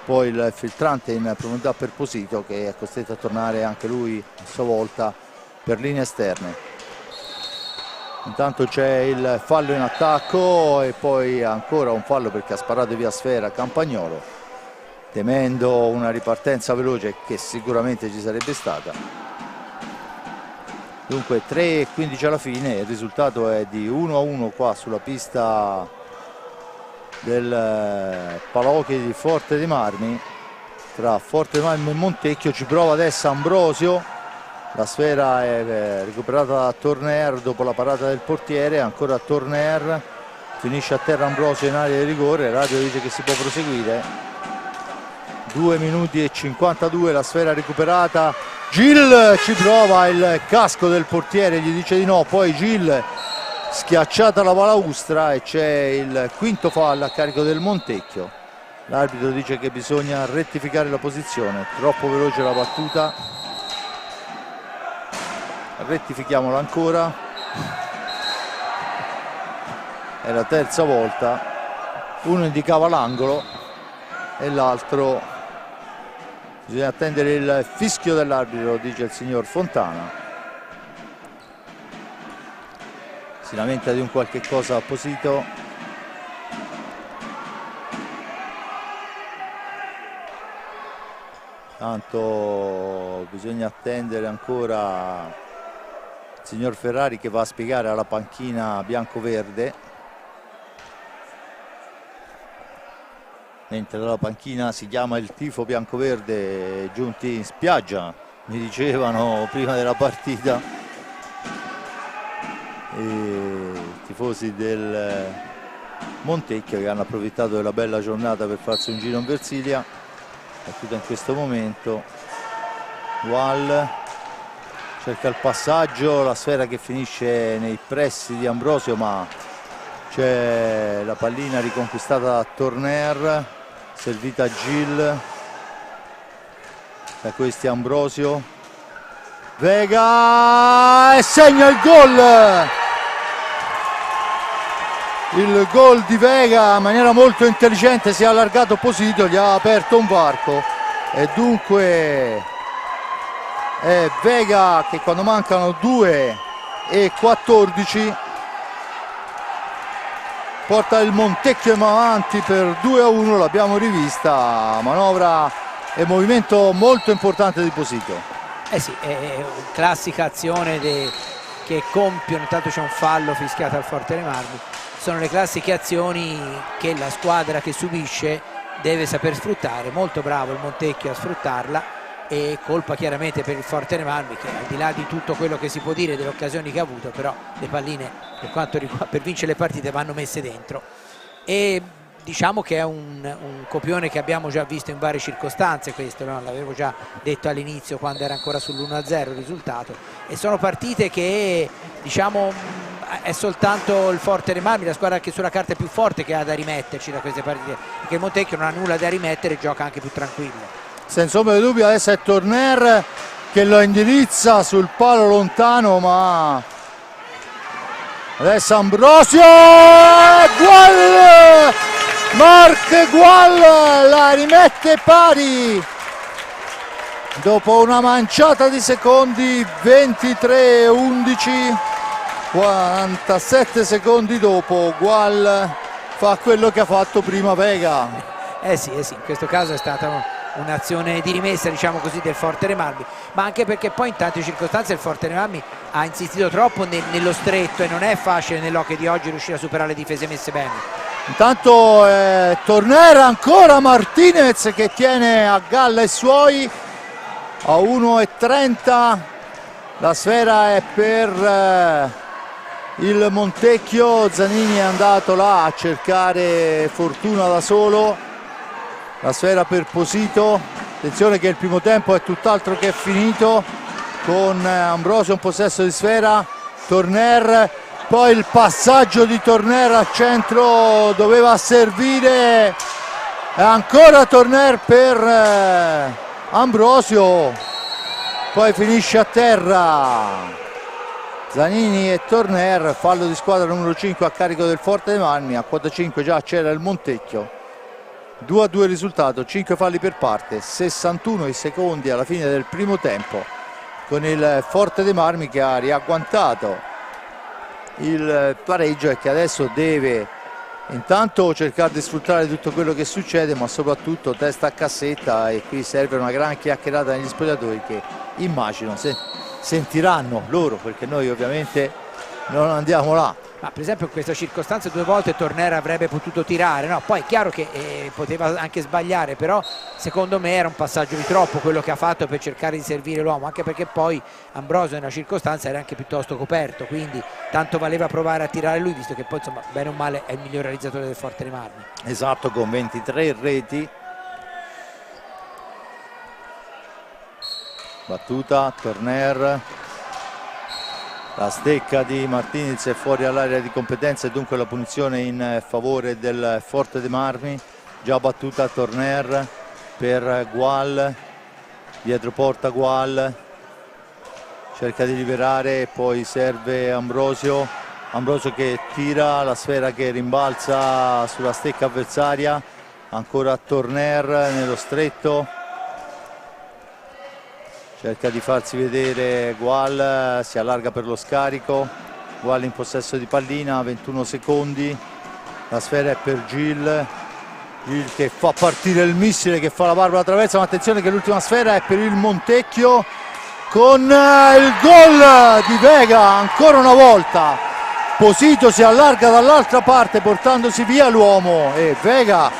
poi il filtrante in profondità per Posito che è costretto a tornare anche lui a sua volta per linee esterne. Intanto c'è il fallo in attacco e poi ancora un fallo perché ha sparato via sfera Campagnolo, temendo una ripartenza veloce che sicuramente ci sarebbe stata. Dunque 3:15 alla fine, il risultato è di 1-1 qua sulla pista del Palaochi di Forte dei Marmi, tra Forte dei Marmi e Montecchio. Ci prova adesso Ambrosio, la sfera è recuperata da Torner dopo la parata del portiere, ancora Torner, finisce a terra Ambrosio in area di rigore, radio dice che si può proseguire. 2 minuti e 52, la sfera recuperata, Gil ci prova, il casco del portiere gli dice di no, poi Gil schiacciata la balaustra e c'è il quinto fallo a carico del Montecchio. L'arbitro dice che bisogna rettificare la posizione, troppo veloce la battuta, rettifichiamola ancora, è la terza volta, uno indicava l'angolo e l'altro bisogna attendere il fischio dell'arbitro, dice il signor Fontana. Si lamenta di un qualche cosa a Posito. Tanto bisogna attendere ancora il signor Ferrari che va a spiegare alla panchina bianco-verde, mentre dalla panchina si chiama il tifo bianco-verde giunti in spiaggia, mi dicevano prima della partita. I tifosi del Montecchio che hanno approfittato della bella giornata per farsi un giro in Versilia. Battuta in questo momento, Gual cerca il passaggio, la sfera che finisce nei pressi di Ambrosio, ma c'è la pallina riconquistata da Torner, servita a Gil, da questi Ambrosio, Vega e segna il gol! Il gol di Vega in maniera molto intelligente, si è allargato Posito, gli ha aperto un varco e dunque è Vega che quando mancano 2:14 porta il Montecchio avanti per 2-1, l'abbiamo rivista, manovra e movimento molto importante di Posito. Sì, è classica azione che compiono, intanto c'è un fallo fischiato al Forte dei Marmi. Sono le classiche azioni che la squadra che subisce deve saper sfruttare, molto bravo il Montecchio a sfruttarla, e colpa chiaramente per il Forte dei Marmi che al di là di tutto quello che si può dire delle occasioni che ha avuto, però le palline per quanto riguarda, per vincere le partite vanno messe dentro, e diciamo che è un copione che abbiamo già visto in varie circostanze, questo no? L'avevo già detto all'inizio quando era ancora sull'1-0 il risultato, e sono partite che diciamo è soltanto il Forte dei Marmi, la squadra che sulla carta è più forte, che ha da rimetterci da queste partite, perché il Montecchio non ha nulla da rimettere e gioca anche più tranquillo. Senza ombra di dubbio adesso è Torner che lo indirizza sul palo lontano, ma adesso Ambrosio, Gual! Marc Gual la rimette pari dopo una manciata di secondi, 23:11, 47 secondi dopo Gual fa quello che ha fatto prima Vega. Sì, in questo caso è stata un'azione di rimessa, diciamo così, del Forte dei Marmi, ma anche perché poi in tante circostanze il Forte dei Marmi ha insistito troppo nello stretto e non è facile nell'hockey di oggi riuscire a superare le difese messe bene. Intanto Tornera, ancora Martinez che tiene a galla i suoi a 1,30. La sfera è per il Montecchio. Zanini è andato là a cercare fortuna da solo. La sfera per Posito. Attenzione che il primo tempo è tutt'altro che finito, con Ambrosio in possesso di sfera. Torner, poi il passaggio di Torner al centro, doveva servire, e ancora Torner per Ambrosio, poi finisce a terra. Zanini e Torner, fallo di squadra numero 5 a carico del Forte dei Marmi. A quota 5 già c'era il Montecchio. 2-2 il risultato, 5 falli per parte, 61 i secondi alla fine del primo tempo, con il Forte dei Marmi che ha riagguantato il pareggio e che adesso deve intanto cercare di sfruttare tutto quello che succede, ma soprattutto testa a cassetta, e qui serve una gran chiacchierata negli spogliatoi che immagino sentiranno loro, perché noi ovviamente non andiamo là. Ma per esempio in questa circostanza 2 volte Tornera avrebbe potuto tirare, no? Poi è chiaro che poteva anche sbagliare, però secondo me era un passaggio di troppo quello che ha fatto per cercare di servire l'uomo, anche perché poi Ambrosio in una circostanza era anche piuttosto coperto, quindi tanto valeva provare a tirare lui, visto che poi insomma bene o male è il miglior realizzatore del Forte dei Marmi. Esatto, con 23 reti. Battuta, Torner, la stecca di Martinez è fuori all'area di competenza e dunque la punizione in favore del Forte dei Marmi. Già battuta Torner per Gual, dietro porta Gual, cerca di liberare e poi serve Ambrosio. Ambrosio che tira, la sfera che rimbalza sulla stecca avversaria, ancora Torner nello stretto. Cerca di farsi vedere Gual, si allarga per lo scarico. Gual in possesso di pallina, 21 secondi. La sfera è per Gil. Gil che fa partire il missile, che fa la barba alla traversa, ma attenzione che l'ultima sfera è per il Montecchio, con il gol di Vega ancora una volta. Posito si allarga dall'altra parte portandosi via l'uomo, e Vega,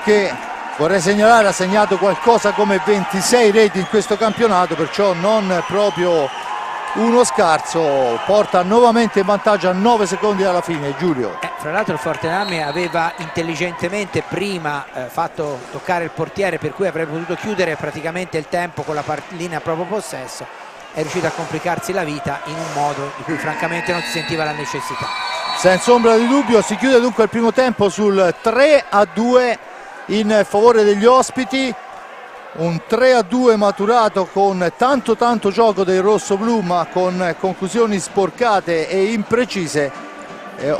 che vorrei segnalare, ha segnato qualcosa come 26 reti in questo campionato, perciò non proprio uno scarso, porta nuovamente in vantaggio a 9 secondi dalla fine. Giulio. Fra l'altro il Fortename aveva intelligentemente prima fatto toccare il portiere, per cui avrebbe potuto chiudere praticamente il tempo con la pallina a proprio possesso. È riuscito a complicarsi la vita in un modo di cui francamente non si sentiva la necessità. Senza ombra di dubbio si chiude dunque il primo tempo sul 3-2 in favore degli ospiti, un 3-2 maturato con tanto gioco dei rossoblu, ma con conclusioni sporcate e imprecise.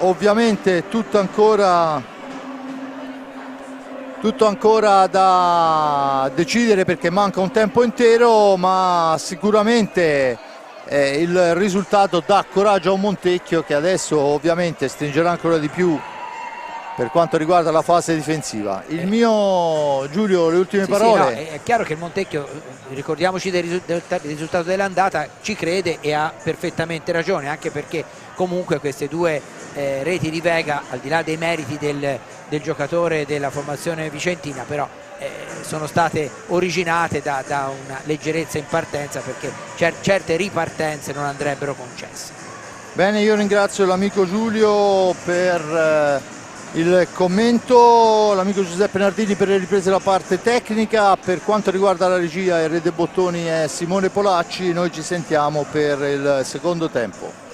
Ovviamente tutto ancora da decidere, perché manca un tempo intero, ma sicuramente il risultato dà coraggio a un Montecchio che adesso ovviamente stringerà ancora di più per quanto riguarda la fase difensiva. Il mio Giulio, le ultime parole. Sì, no, è chiaro che il Montecchio, ricordiamoci del risultato dell'andata, ci crede e ha perfettamente ragione, anche perché comunque queste 2 reti di Vega, al di là dei meriti del giocatore della formazione vicentina, però sono state originate da una leggerezza in partenza, perché certe ripartenze non andrebbero concesse. Bene, io ringrazio l'amico Giulio per il commento, l'amico Giuseppe Nardini per le riprese della parte tecnica. Per quanto riguarda la regia e il re dei bottoni è Simone Polacci. Noi ci sentiamo per il secondo tempo.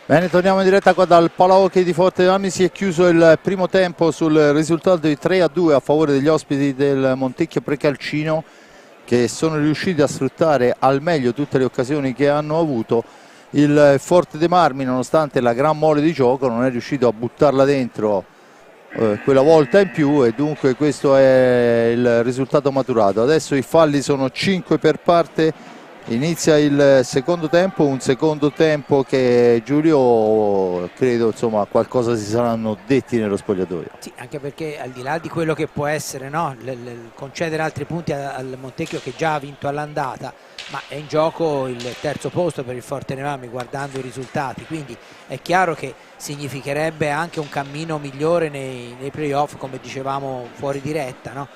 Bene, torniamo in diretta qua dal Palahockey di Forte dei Marmi. Si è chiuso il primo tempo sul risultato di 3-2 a favore degli ospiti del Montecchio Precalcino, che sono riusciti a sfruttare al meglio tutte le occasioni che hanno avuto. Il Forte dei Marmi, nonostante la gran mole di gioco, non è riuscito a buttarla dentro quella volta in più, e dunque questo è il risultato maturato. Adesso i falli sono 5 per parte. Inizia il secondo tempo, un secondo tempo che, Giulio, credo insomma qualcosa si saranno detti nello spogliatoio. Sì, anche perché al di là di quello che può essere, no, concedere altri punti al Montecchio, che già ha vinto all'andata, ma è in gioco il terzo posto per il Forte dei Marmi guardando i risultati, quindi è chiaro che significherebbe anche un cammino migliore nei playoff, come dicevamo fuori diretta, no?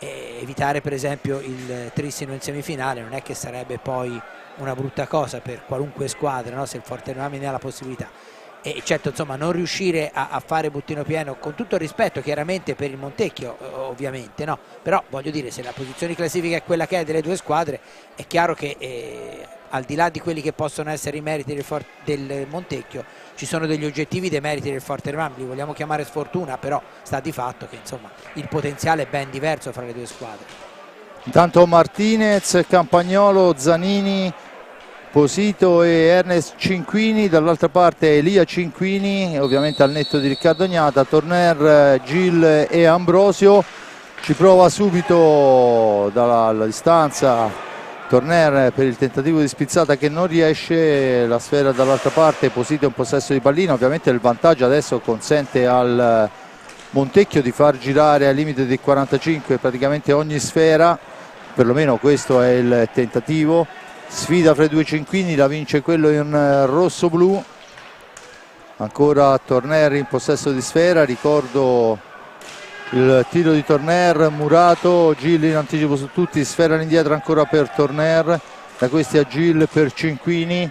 Evitare per esempio il trissino in semifinale non è che sarebbe poi una brutta cosa per qualunque squadra, no? Se il Forte dei Marmi ne ha la possibilità. E certo, insomma, non riuscire a fare buttino pieno, con tutto il rispetto chiaramente per il Montecchio, ovviamente, no? Però voglio dire, se la posizione di classifica è quella che è delle due squadre, è chiaro che al di là di quelli che possono essere i meriti del Montecchio, ci sono degli oggettivi dei meriti del Forte dei Marmi. Li vogliamo chiamare sfortuna, però sta di fatto che insomma il potenziale è ben diverso fra le due squadre. Intanto Martinez, Campagnolo, Zanini, Posito e Ernest Cinquini, dall'altra parte Elia Cinquini, ovviamente al netto di Riccardo Ognata, Torner, Gil e Ambrosio. Ci prova subito dalla distanza Torner per il tentativo di spizzata che non riesce, la sfera dall'altra parte, Posito in possesso di pallina. Ovviamente il vantaggio adesso consente al Montecchio di far girare al limite di 45 praticamente ogni sfera, perlomeno questo è il tentativo. Sfida fra i due cinquini, la vince quello in rosso-blu. Ancora Torner in possesso di sfera, ricordo il tiro di Torner, murato, Gil in anticipo su tutti, sfera all'indietro ancora per Torner, da questi a Gil per Cinquini.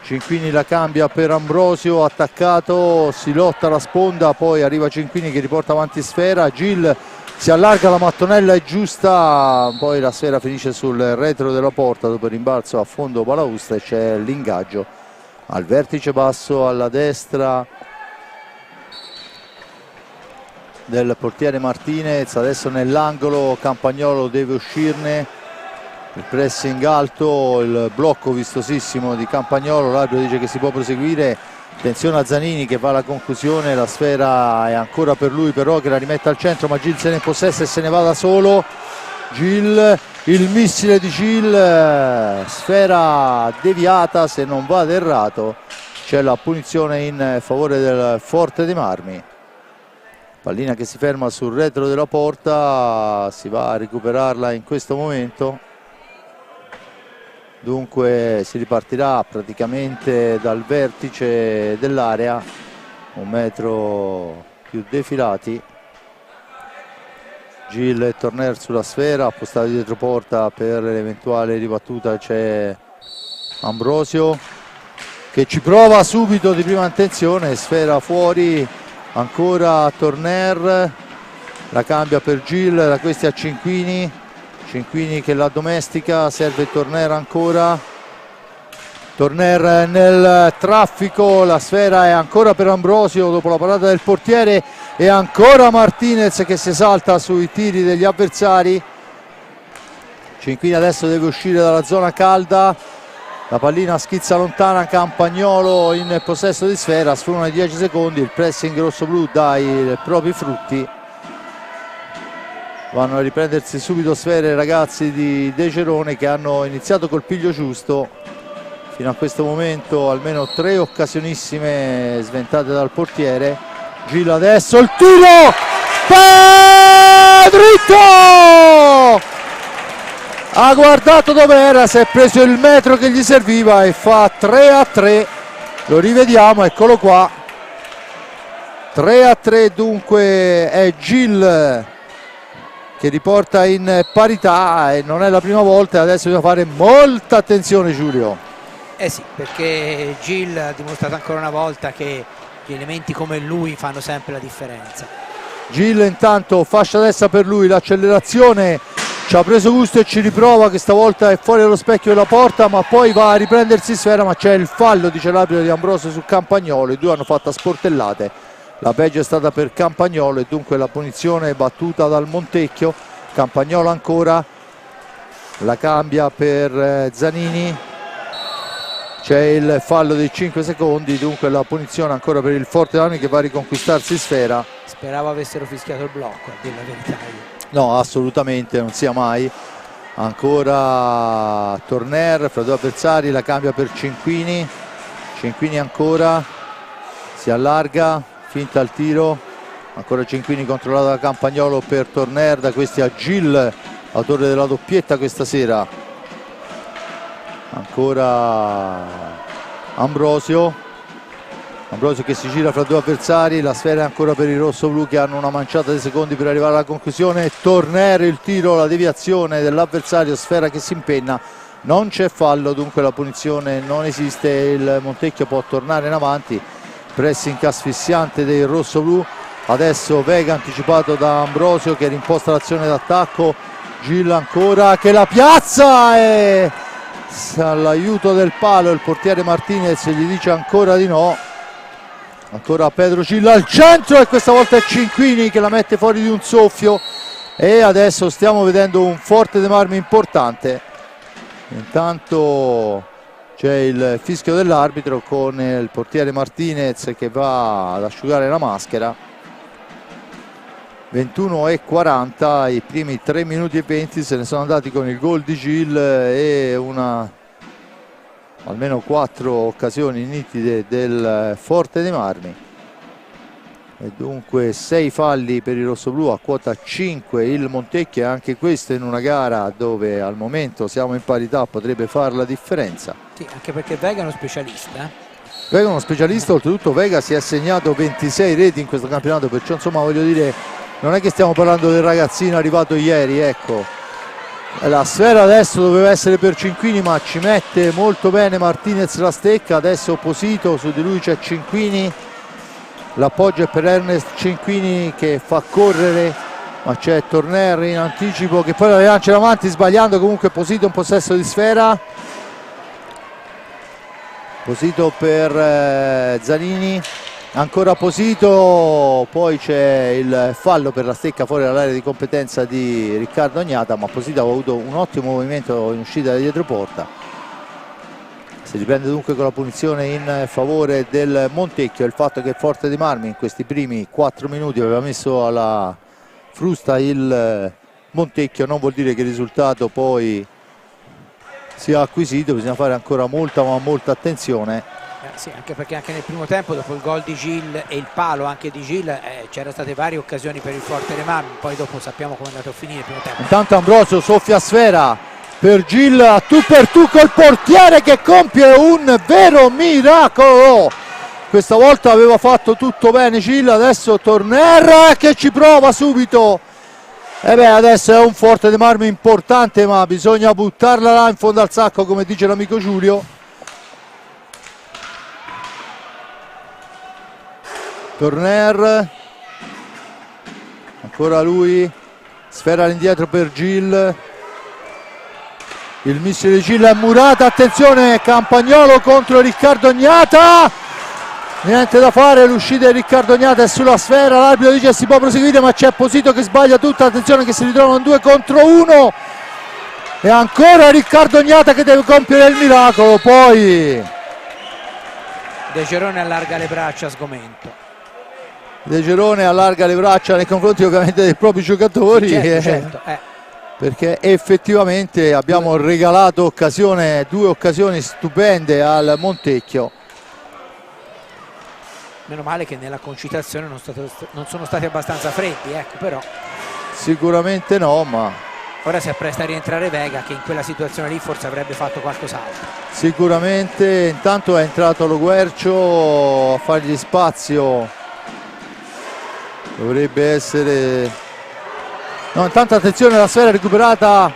Cinquini la cambia per Ambrosio, attaccato, si lotta alla sponda, poi arriva Cinquini che riporta avanti sfera, Gil si allarga, la mattonella è giusta, poi la sfera finisce sul retro della porta dopo il rimbalzo a fondo balaustra, e c'è l'ingaggio al vertice basso alla destra del portiere Martinez. Adesso nell'angolo Campagnolo deve uscirne, il pressing alto, il blocco vistosissimo di Campagnolo, l'arbitro dice che si può proseguire. Attenzione a Zanini che va alla conclusione, la sfera è ancora per lui però, che la rimette al centro, ma Gil se ne impossessa e se ne va da solo. Gil, il missile di Gil, sfera deviata, se non vado errato c'è la punizione in favore del Forte dei Marmi. Pallina che si ferma sul retro della porta, si va a recuperarla in questo momento. Dunque si ripartirà praticamente dal vertice dell'area, un metro più defilati. Gil e Torner sulla sfera, appostati dietro porta per l'eventuale ribattuta c'è Ambrosio che ci prova subito di prima intenzione, sfera fuori, ancora Torner, la cambia per Gil, da questi a Cinquini. Cinquini che la domestica, serve Torner ancora, Torner nel traffico, la sfera è ancora per Ambrosio dopo la parata del portiere, e ancora Martinez che si esalta sui tiri degli avversari. Cinquini adesso deve uscire dalla zona calda, la pallina schizza lontana, Campagnolo in possesso di sfera, sfumano i 10 secondi, il pressing rosso-blu dà i propri frutti. Vanno a riprendersi subito sfere i ragazzi di De Cerone, che hanno iniziato col piglio giusto. Fino a questo momento almeno 3 occasionissime sventate dal portiere. Gil adesso il tiro! Dritto! Ha guardato dove era, si è preso il metro che gli serviva e fa 3-3. Lo rivediamo, eccolo qua. 3-3 dunque è Gil che riporta in parità, e non è la prima volta, adesso bisogna fare molta attenzione, Giulio. Sì, perché Gil ha dimostrato ancora una volta che gli elementi come lui fanno sempre la differenza. Gil intanto fascia destra per lui, l'accelerazione ci ha preso gusto e ci riprova, che stavolta è fuori dallo specchio della porta, ma poi va a riprendersi Sfera, ma c'è il fallo, dice l'arbitro, di Ambrosio su Campagnolo. I due hanno fatto a sportellate, la peggio è stata per Campagnolo e dunque la punizione è battuta dal Montecchio. Campagnolo ancora, la cambia per Zanini, c'è il fallo dei 5 secondi, dunque la punizione ancora per il Forte dei Marmi che va a riconquistarsi Sfera. Speravo avessero fischiato il blocco, a dire la verità io. No, assolutamente, non sia mai. Ancora Torner fra due avversari, la cambia per Cinquini. Cinquini ancora, si allarga, finta il tiro. Ancora Cinquini controllato da Campagnolo per Torner, da questi a Gil, autore della doppietta questa sera. Ancora Ambrosio che si gira fra due avversari, la sfera è ancora per i rossoblu che hanno una manciata di secondi per arrivare alla conclusione. Torner, il tiro, la deviazione dell'avversario, Sfera che si impenna, non c'è fallo, dunque la punizione non esiste, il Montecchio può tornare in avanti. Pressing asfissiante dei rossoblu, adesso Vega anticipato da Ambrosio che rimposta l'azione d'attacco. Gil ancora che la piazza e all'aiuto del palo il portiere Martinez gli dice ancora di no. Ancora Pedro Gil al centro e questa volta è Cinquini che la mette fuori di un soffio e adesso stiamo vedendo un Forte dei Marmi importante. Intanto c'è il fischio dell'arbitro con il portiere Martinez che va ad asciugare la maschera. 21:40, i primi 3 minuti e 20 se ne sono andati con il gol di Gil e almeno 4 occasioni nitide del Forte dei Marmi e dunque 6 falli per i rossoblu, a quota 5 il Montecchio, e anche questo in una gara dove al momento siamo in parità potrebbe fare la differenza. Sì, anche perché Vega è uno specialista. Vega è uno specialista, oltretutto Vega si è assegnato 26 reti in questo campionato, perciò insomma voglio dire, non è che stiamo parlando del ragazzino arrivato ieri, ecco. La sfera adesso doveva essere per Cinquini, ma ci mette molto bene Martinez la stecca, adesso Posito, su di lui c'è Cinquini, l'appoggio è per Ernest Cinquini che fa correre, ma c'è Torner in anticipo che poi la lancia in avanti sbagliando, comunque Posito in possesso di sfera. Posito per Zanini, ancora Posito, poi c'è il fallo per la stecca fuori dall'area di competenza di Riccardo Ognata, ma Posito ha avuto un ottimo movimento in uscita da dietro porta. Si riprende dunque con la punizione in favore del Montecchio. Il fatto che Forte dei Marmi in questi primi 4 minuti aveva messo alla frusta il Montecchio non vuol dire che il risultato poi sia acquisito, bisogna fare ancora molta ma molta attenzione. Sì, anche perché anche nel primo tempo, dopo il gol di Gil e il palo anche di Gil, c'erano state varie occasioni per il Forte dei Marmi, poi dopo sappiamo come è andato a finire il primo tempo. Intanto Ambrosio soffia sfera per Gil, a tu per tu col portiere che compie un vero miracolo. Questa volta aveva fatto tutto bene Gil, adesso Torner che ci prova subito. E beh, adesso è un Forte dei Marmi importante, ma bisogna buttarla là in fondo al sacco, come dice l'amico Giulio. Torner, ancora lui, sfera all'indietro per Gil, il missile di Gil è murata, attenzione Campagnolo contro Riccardo Ognata, niente da fare, l'uscita di Riccardo Ognata è sulla sfera, l'arbitro dice si può proseguire ma c'è Posito che sbaglia tutta, attenzione che si ritrovano 2 contro 1 e ancora Riccardo Ognata che deve compiere il miracolo, poi De Gerone allarga le braccia a sgomento. De Gerone allarga le braccia nei confronti ovviamente dei propri giocatori, sì, certo. Perché effettivamente abbiamo regalato 2 occasioni stupende al Montecchio. Meno male che nella concitazione non sono stati abbastanza freddi, ecco, però Sicuramente no, ma ora si appresta a rientrare Vega che in quella situazione lì forse avrebbe fatto qualcos'altro. sicuramente. Intanto è entrato Lo Guercio a fargli spazio, dovrebbe essere no, intanto attenzione, la sfera recuperata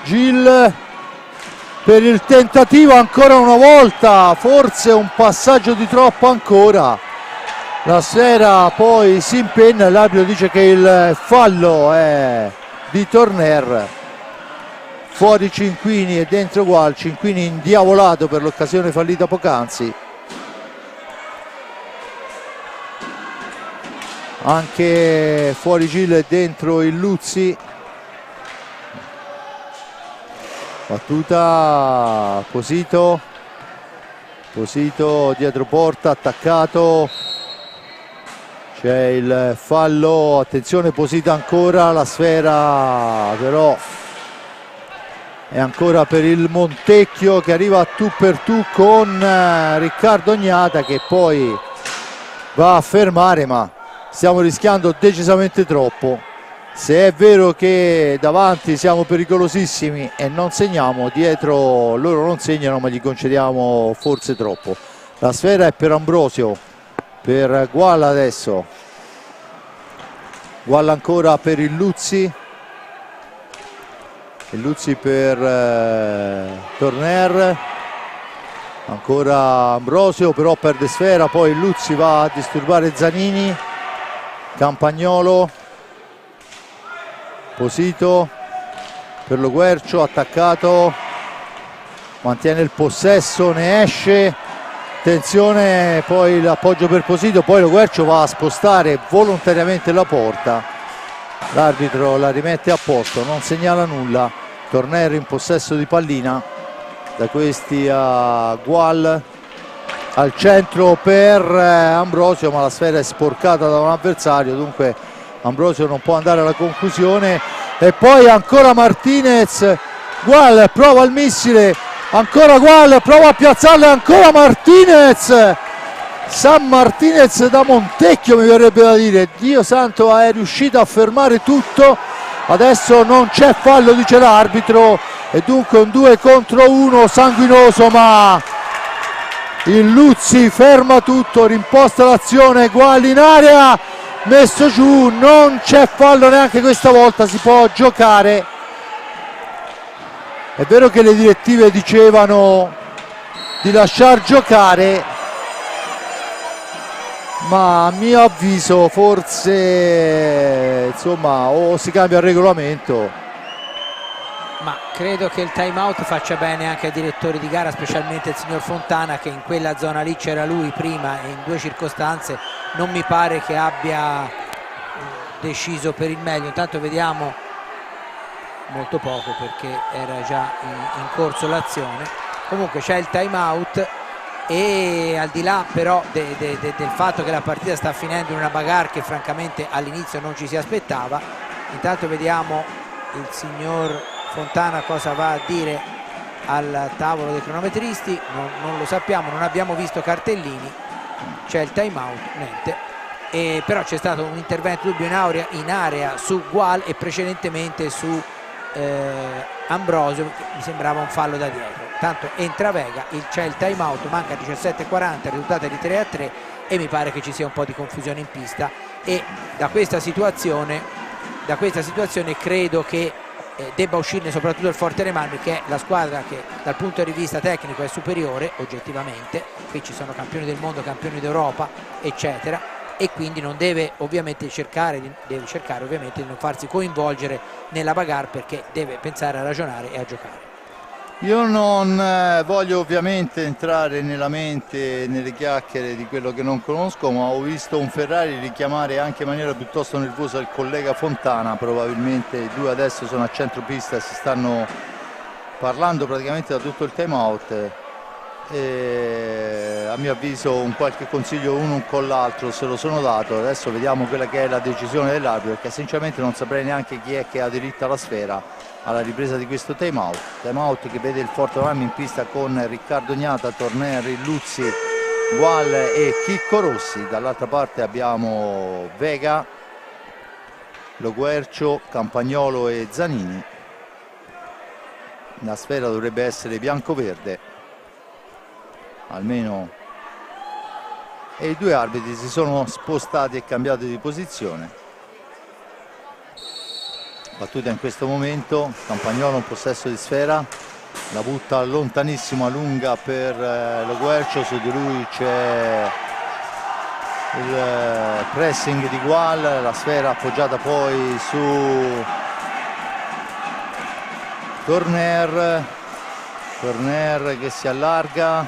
Gil per il tentativo ancora una volta, forse un passaggio di troppo ancora, la sfera poi si impenna e l'arbitro dice che il fallo è di Torner. fuori Cinquini e dentro Gual. Cinquini indiavolato per l'occasione fallita poc'anzi. Anche fuori Gil e dentro il Luzzi. Battuta Posito dietro porta, attaccato, c'è il fallo, attenzione Posito ancora, la sfera però è ancora per il Montecchio che arriva a tu per tu con Riccardo Ognata, che poi va a fermare, ma stiamo rischiando decisamente troppo. Se è vero che davanti siamo pericolosissimi e non segniamo, dietro loro non segnano ma gli concediamo forse troppo. La sfera è per Ambrosio, per Gual adesso. Gual ancora per il Luzzi. Il Luzzi per Torner. Ancora Ambrosio, però perde sfera, poi il Luzzi va a disturbare Zanini. Campagnolo. Posito per Lo Guercio, attaccato, mantiene il possesso, ne esce, attenzione, poi l'appoggio per Posito, poi Lo Guercio va a spostare volontariamente la porta, l'arbitro la rimette a posto, non segnala nulla. Torner in possesso di pallina, da questi a Gual, al centro per Ambrosio, ma la sfera è sporcata da un avversario, dunque Ambrosio non può andare alla conclusione. E poi ancora Martinez, Gual prova il missile, ancora Gual prova a piazzarla, ancora Martinez, San Martinez da Montecchio mi verrebbe da dire, Dio santo, è riuscito a fermare tutto. Adesso non c'è fallo, dice l'arbitro, e dunque un 2 contro 1 sanguinoso, ma il Luzzi ferma tutto, rimposta l'azione, Gual in area, messo giù, non c'è fallo neanche questa volta, si può giocare. È vero che le direttive dicevano di lasciar giocare, ma a mio avviso forse insomma o si cambia il regolamento. Ma credo che il time out faccia bene anche ai direttori di gara, specialmente il signor Fontana, che in quella zona lì c'era lui prima e in due circostanze non mi pare che abbia deciso per il meglio. Intanto vediamo molto poco perché era già in corso l'azione. Comunque c'è il time out, e al di là però del fatto che la partita sta finendo in una bagarre che francamente all'inizio non ci si aspettava, intanto vediamo il signor Fontana cosa va a dire al tavolo dei cronometristi. Non lo sappiamo, non abbiamo visto cartellini, c'è il time out, niente. Però c'è stato un intervento dubbio in area su Gual e precedentemente su Ambrosio, mi sembrava un fallo da dietro. Tanto entra Vega, c'è il time out, manca 17:40, il risultato è di 3-3 e mi pare che ci sia un po' di confusione in pista, e da questa situazione credo che debba uscirne soprattutto il Forte dei Marmi, che è la squadra che dal punto di vista tecnico è superiore oggettivamente. Qui ci sono campioni del mondo, campioni d'Europa eccetera, e quindi non deve ovviamente cercare ovviamente di non farsi coinvolgere nella bagarre, perché deve pensare a ragionare e a giocare. Io non voglio ovviamente entrare nella mente, nelle chiacchiere di quello che non conosco, ma ho visto un Ferrari richiamare anche in maniera piuttosto nervosa il collega Fontana. Probabilmente i due adesso sono a centropista e si stanno parlando praticamente da tutto il time out. E a mio avviso un qualche consiglio uno con l'altro se lo sono dato. Adesso vediamo quella che è la decisione dell'arbitro, perché sinceramente non saprei neanche chi è che ha diritto alla sfera alla ripresa di questo time out che vede il Forte dei Marmi in pista con Riccardo Ognata, Torner, Luzzi, Gual e Chicco Rossi. Dall'altra parte abbiamo Vega, Lo Guercio, Campagnolo e Zanini. La sfera dovrebbe essere bianco-verde almeno, e i due arbitri si sono spostati e cambiati di posizione. Battuta in questo momento, Campagnolo in possesso di sfera, la butta lontanissima lunga per Lo Guercio, su di lui c'è il pressing di Gual, la sfera appoggiata poi su Torner che si allarga,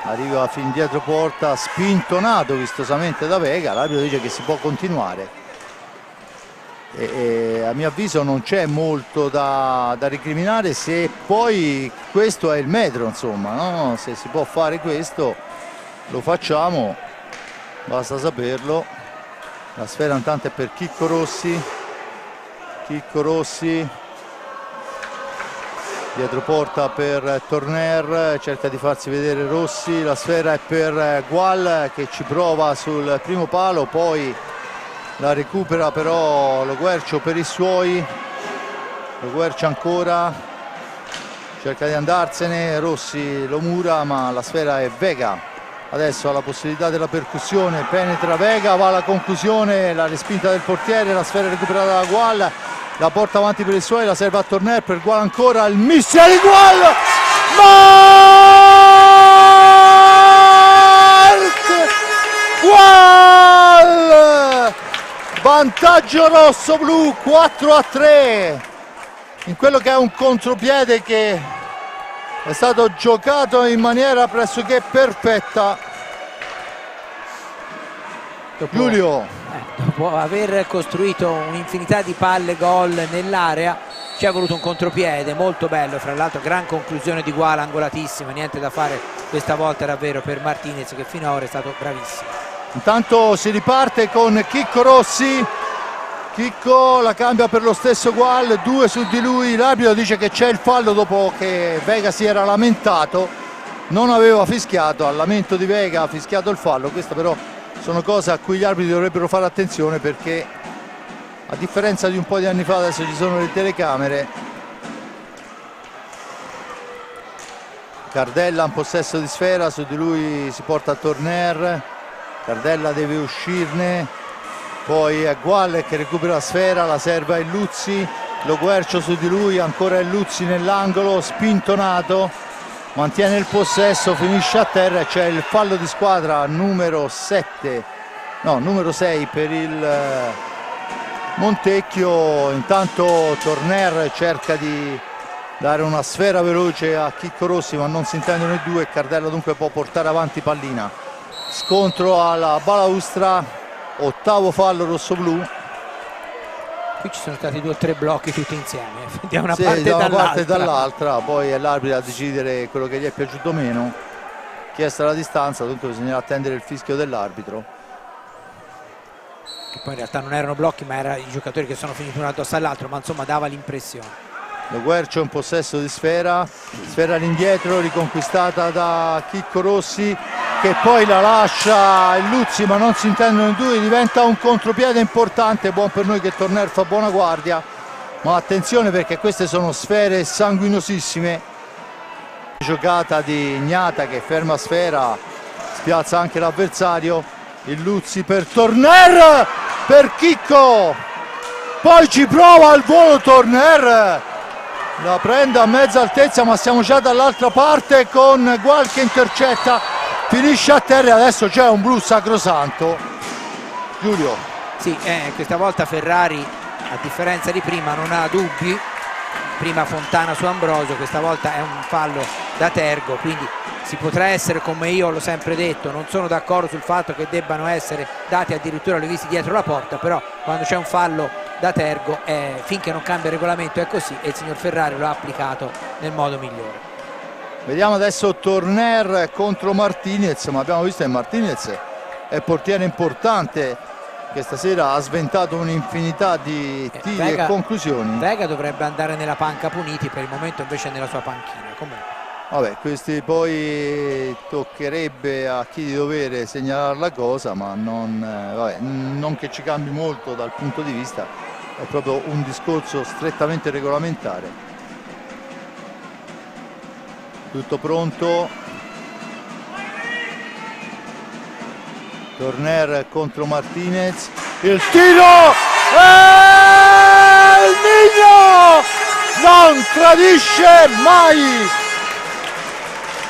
arriva fin dietro porta, spintonato vistosamente da Vega. L'arbitro dice che si può continuare e a mio avviso non c'è molto da ricriminare, se poi questo è il metro, insomma, no? Se si può fare questo lo facciamo, basta saperlo. La sfera intanto è per Chicco Rossi, dietro porta per Torner, cerca di farsi vedere Rossi, la sfera è per Gual che ci prova sul primo palo, poi la recupera però Lo Guercio per i suoi. Lo Guercio ancora, cerca di andarsene, Rossi lo mura ma la sfera è Vega. Adesso ha la possibilità della percussione, penetra Vega, va alla conclusione, la respinta del portiere, la sfera recuperata da Gual, la porta avanti per i suoi, la serve a Torner, per Gual ancora, il missile di Gual! Gual! Vantaggio rosso-blu, 4-3 in quello che è un contropiede che è stato giocato in maniera pressoché perfetta. Giulio, dopo aver costruito un'infinità di palle gol nell'area, ci è voluto un contropiede molto bello, fra l'altro gran conclusione di Gual, angolatissima, niente da fare questa volta davvero per Martinez che fino ad ora è stato bravissimo. Intanto si riparte con Chicco Rossi, Chicco la cambia per lo stesso Gual, 2 su di lui, l'arbitro dice che c'è il fallo dopo che Vega si era lamentato, non aveva fischiato, al lamento di Vega ha fischiato il fallo. Queste però sono cose a cui gli arbitri dovrebbero fare attenzione, perché a differenza di un po' di anni fa adesso ci sono le telecamere. Cardella in possesso di sfera, su di lui si porta Torner, Cardella deve uscirne, poi è Gual che recupera la sfera, la serve a Illuzzi, Lo Guercio su di lui, ancora Illuzzi nell'angolo, spintonato, mantiene il possesso, finisce a terra e c'è il fallo di squadra numero 6 per il Montecchio. Intanto Torner cerca di dare una sfera veloce a Chicco Rossi ma non si intendono i due, Cardella dunque può portare avanti pallina. Scontro alla balaustra, 8º fallo rossoblu. Qui ci sono stati 2 o 3 blocchi tutti insieme, da una sì, parte e dall'altra, poi è l'arbitro a decidere quello che gli è piaciuto meno. Chiesta la distanza, dunque bisogna attendere il fischio dell'arbitro. Che poi in realtà non erano blocchi ma erano i giocatori che sono finiti uno addosso all'altro, ma insomma dava l'impressione. Lo Guercio in possesso di sfera all'indietro, riconquistata da Chicco Rossi che poi la lascia Illuzzi ma non si intendono i due, diventa un contropiede importante, buon per noi che Torner fa buona guardia, ma attenzione perché queste sono sfere sanguinosissime. Giocata di Ignata che ferma sfera, spiazza anche l'avversario, Illuzzi per Torner, per Chicco, poi ci prova al volo Torner, la prende a mezza altezza ma siamo già dall'altra parte con Gual che intercetta, finisce a terra. Adesso c'è un blu sacrosanto. Giulio. Sì, questa volta Ferrari a differenza di prima non ha dubbi, prima Fontana su Ambrosio, questa volta è un fallo da Tergo, quindi si potrà essere, come io l'ho sempre detto, non sono d'accordo sul fatto che debbano essere dati addirittura le visti dietro la porta, però quando c'è un fallo da Tergo finché non cambia il regolamento è così e il signor Ferrari lo ha applicato nel modo migliore. Vediamo adesso Torner contro Martinez, ma abbiamo visto che Martinez è portiere importante che stasera ha sventato un'infinità di tiri e conclusioni. Vega dovrebbe andare nella panca puniti, per il momento invece è nella sua panchina. Comunque vabbè, questi poi toccherebbe a chi di dovere segnalare la cosa, ma non che ci cambi molto dal punto di vista, è proprio un discorso strettamente regolamentare. Tutto pronto, Torner contro Martinez, il tiro, il Nino non tradisce mai,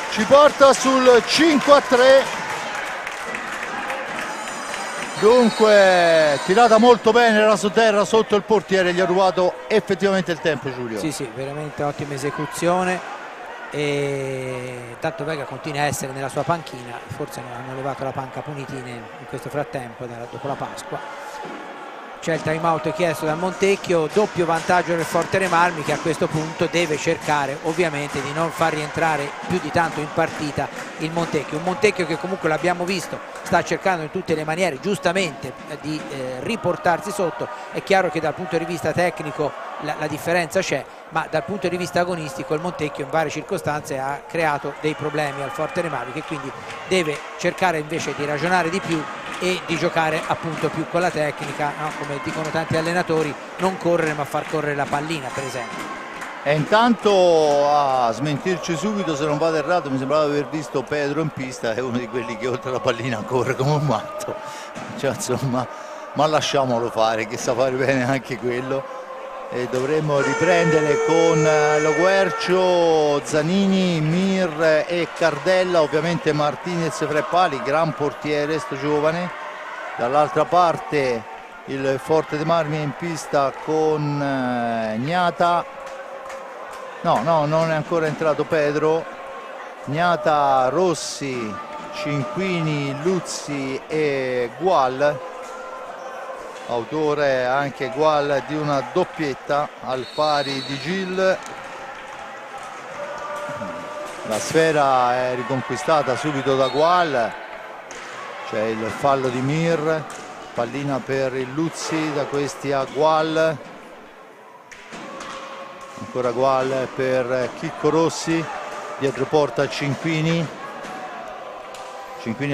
ci porta sul 5-3. Dunque tirata molto bene, era su terra sotto il portiere, gli ha rubato effettivamente il tempo, Giulio. Sì, sì, veramente ottima esecuzione, e tanto Vega continua a essere nella sua panchina, forse non hanno levato la panca Punitini in questo frattempo dopo la Pasqua. C'è il time out chiesto dal Montecchio, doppio vantaggio del Fortere Marmi, che a questo punto deve cercare ovviamente di non far rientrare più di tanto in partita il Montecchio. Un Montecchio che comunque l'abbiamo visto sta cercando in tutte le maniere giustamente di riportarsi sotto. È chiaro che dal punto di vista tecnico la differenza c'è, ma dal punto di vista agonistico il Montecchio in varie circostanze ha creato dei problemi al Fortere Marmi, che quindi deve cercare invece di ragionare di più e di giocare appunto più con la tecnica, no? Come dicono tanti allenatori, non correre ma far correre la pallina, per esempio. E intanto a smentirci subito, se non vado errato, mi sembrava di aver visto Pedro in pista, è uno di quelli che oltre la pallina corre come un matto, cioè, insomma, ma lasciamolo fare, che sa fare bene anche quello. E dovremmo riprendere con Lo Guercio, Zanini, Mir e Cardella, ovviamente Martinez Freppali, gran portiere sto giovane. Dall'altra parte il Forte dei Marmi è in pista con Gnata, no, non è ancora entrato Pedro, Gnata, Rossi, Cinquini, Luzzi e Gual. Autore anche Gual di una doppietta al pari di Gil. La sfera è riconquistata subito da Gual, c'è il fallo di Mir, pallina per il Luzzi, da questi a Gual, ancora Gual per Chicco Rossi, dietro porta Cinquini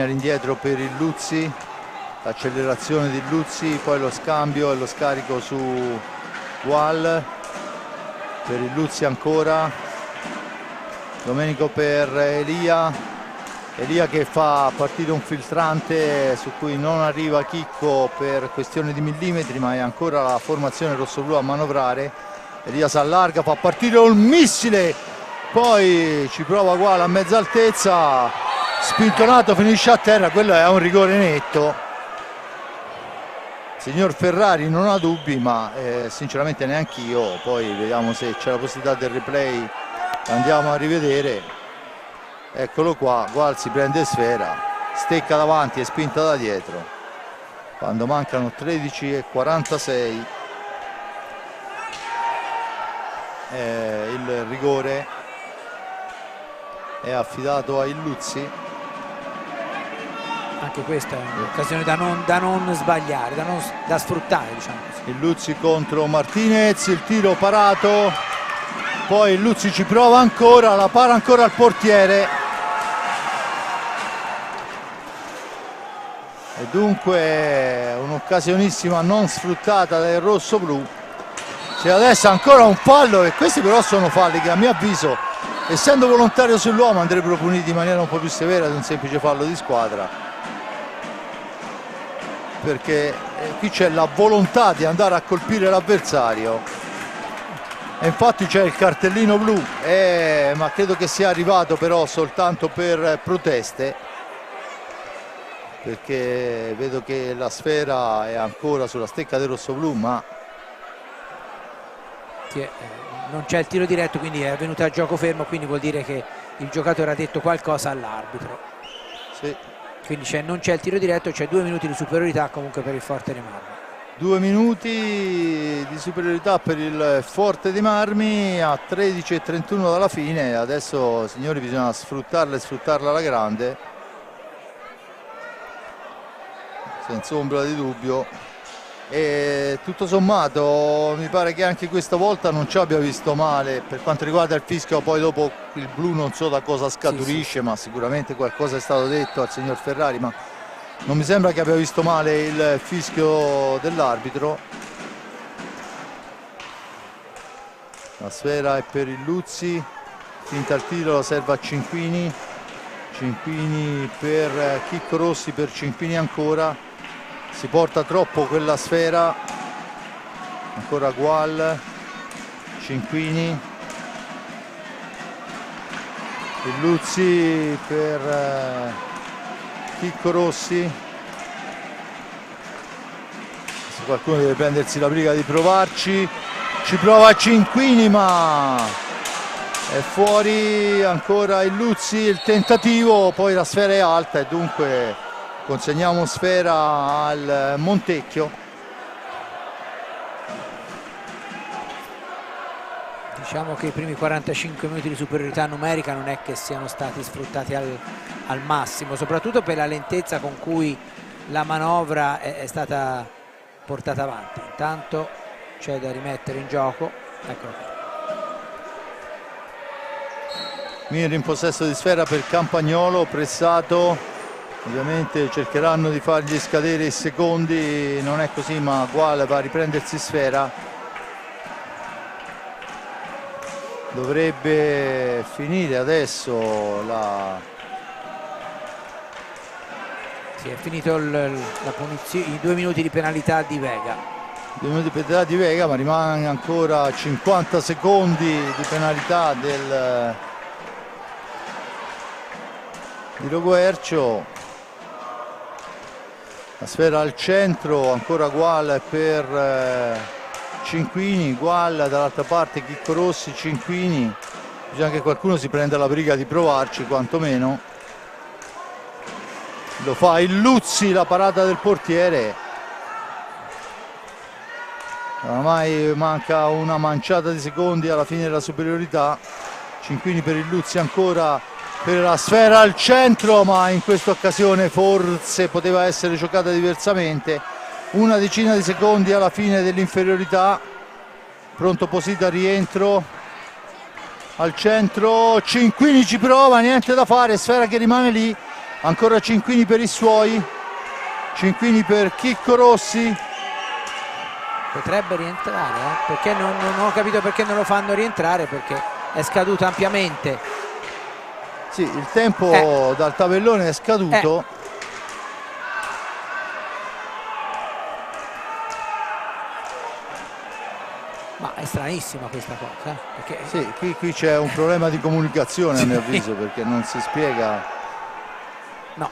all'indietro per il Luzzi, l'accelerazione di Luzzi, poi lo scambio e lo scarico su Gual, per il Luzzi ancora, Domenico per Elia che fa partire un filtrante su cui non arriva Chicco per questione di millimetri, ma è ancora la formazione rossoblù a manovrare. Elia si allarga, fa partire un missile, poi ci prova Gual a mezza altezza, spintonato, finisce a terra, quello è un rigore netto. Signor Ferrari non ha dubbi, ma sinceramente neanche io. Poi vediamo se c'è la possibilità del replay, andiamo a rivedere. Eccolo qua, Gual si prende sfera, stecca davanti e spinta da dietro quando mancano 13:46. Il rigore è affidato a Illuzzi. Anche questa è un'occasione da non sbagliare, da sfruttare, diciamo così. Il Luzzi contro Martinez, il tiro parato, poi il Luzzi ci prova ancora, la para ancora al portiere, e dunque un'occasionissima non sfruttata del rossoblù. C'è adesso ancora un fallo, e questi però sono falli che a mio avviso, essendo volontario sull'uomo, andrebbero puniti in maniera un po' più severa di un semplice fallo di squadra, perché qui c'è la volontà di andare a colpire l'avversario, e infatti c'è il cartellino blu, ma credo che sia arrivato però soltanto per proteste, perché vedo che la sfera è ancora sulla stecca del rossoblù, ma non c'è il tiro diretto, quindi è venuto a gioco fermo, quindi vuol dire che il giocatore ha detto qualcosa all'arbitro. Sì. Quindi non c'è il tiro diretto, c'è 2 minuti di superiorità comunque per il Forte dei Marmi. 2 minuti di superiorità per il Forte dei Marmi a 13:31 dalla fine. Adesso, signori, bisogna sfruttarla e sfruttarla alla grande, senza ombra di dubbio. E tutto sommato mi pare che anche questa volta non ci abbia visto male per quanto riguarda il fischio. Poi dopo il blu non so da cosa scaturisce, sì. Ma sicuramente qualcosa è stato detto al signor Ferrari, ma non mi sembra che abbia visto male il fischio dell'arbitro. La sfera è per il Luzzi, finta il tiro, la serve a Cinquini per Chicco Rossi, per Cinquini ancora, si porta troppo quella sfera, ancora Gual, Cinquini, il Luzzi per Chicco Rossi, qualcuno deve prendersi la briga di provarci. Ci prova Cinquini, ma è fuori ancora il Luzzi, il tentativo, poi la sfera è alta e dunque consegniamo sfera al Montecchio. Diciamo che i primi 45 minuti di superiorità numerica non è che siano stati sfruttati al massimo, soprattutto per la lentezza con cui la manovra è stata portata avanti. Intanto c'è da rimettere in gioco, eccolo qui. Mir in possesso di sfera per Campagnolo, pressato, ovviamente cercheranno di fargli scadere i secondi, non è così, ma Gual va a riprendersi sfera. Dovrebbe finire adesso Sì, è finito i 2 minuti di penalità di Vega. 2 minuti di penalità di Vega, ma rimane ancora 50 secondi di penalità di Loguercio. La sfera al centro, ancora Gual per Cinquini, Gual dall'altra parte, Chicco Rossi, Cinquini. Bisogna che qualcuno si prenda la briga di provarci, quantomeno. Lo fa il Luzzi, la parata del portiere. Oramai manca una manciata di secondi alla fine della superiorità. Cinquini per il Luzzi ancora, per la sfera al centro, ma in questa occasione forse poteva essere giocata diversamente. Una decina di secondi alla fine dell'inferiorità. Pronto Posita, rientro al centro, Cinquini ci prova, niente da fare, sfera che rimane lì. Ancora Cinquini per i suoi, Cinquini per Chicco Rossi. Potrebbe rientrare, perché non ho capito perché non lo fanno rientrare, perché è scaduto ampiamente. Sì, il tempo dal tabellone è scaduto. Ma è stranissima questa cosa, perché sì, qui c'è un problema di comunicazione, sì, a mio avviso, perché non si spiega. No,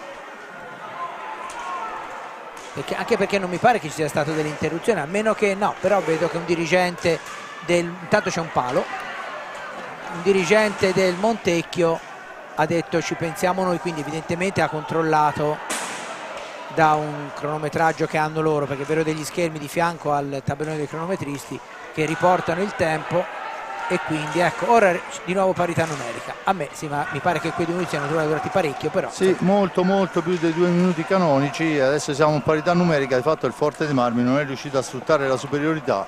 anche perché non mi pare che ci sia stato delle interruzioni, a meno che no, però vedo che un dirigente intanto c'è un palo, un dirigente del Montecchio ha detto ci pensiamo noi, quindi evidentemente ha controllato da un cronometraggio che hanno loro, perché vedo degli schermi di fianco al tabellone dei cronometristi che riportano il tempo, e quindi ecco, ora di nuovo parità numerica. A me sì, ma mi pare che quei 2 minuti siano durati parecchio, però sì, molto più dei 2 minuti canonici. Adesso siamo in parità numerica, di fatto il Forte dei Marmi non è riuscito a sfruttare la superiorità.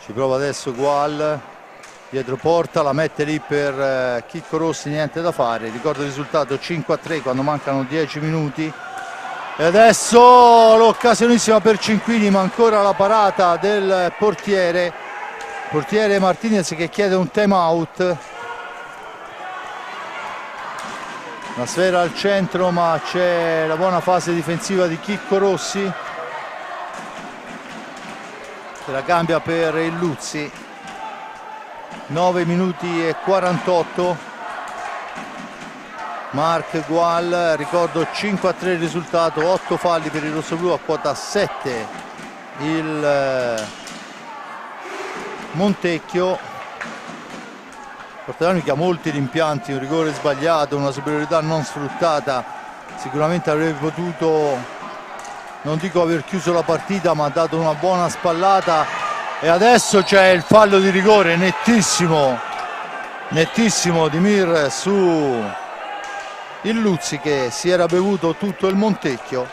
Ci prova adesso Gual, dietro porta, la mette lì per Chicco Rossi, niente da fare. Ricordo il risultato 5-3 quando mancano 10 minuti. E adesso l'occasionissima per Cinquini, ma ancora la parata del portiere Martinez che chiede un time out. La sfera al centro, ma c'è la buona fase difensiva di Chicco Rossi che la cambia per il Luzzi. 9 minuti e 48. Marc Gual, ricordo 5-3 il risultato, 8 falli per il rossoblu, a quota 7 il Montecchio. Porta d'Armi che ha molti rimpianti, un rigore sbagliato, una superiorità non sfruttata, sicuramente avrebbe potuto, non dico aver chiuso la partita, ma ha dato una buona spallata. E adesso c'è il fallo di rigore nettissimo di Mir su il Luzzi, che si era bevuto tutto il Montecchio.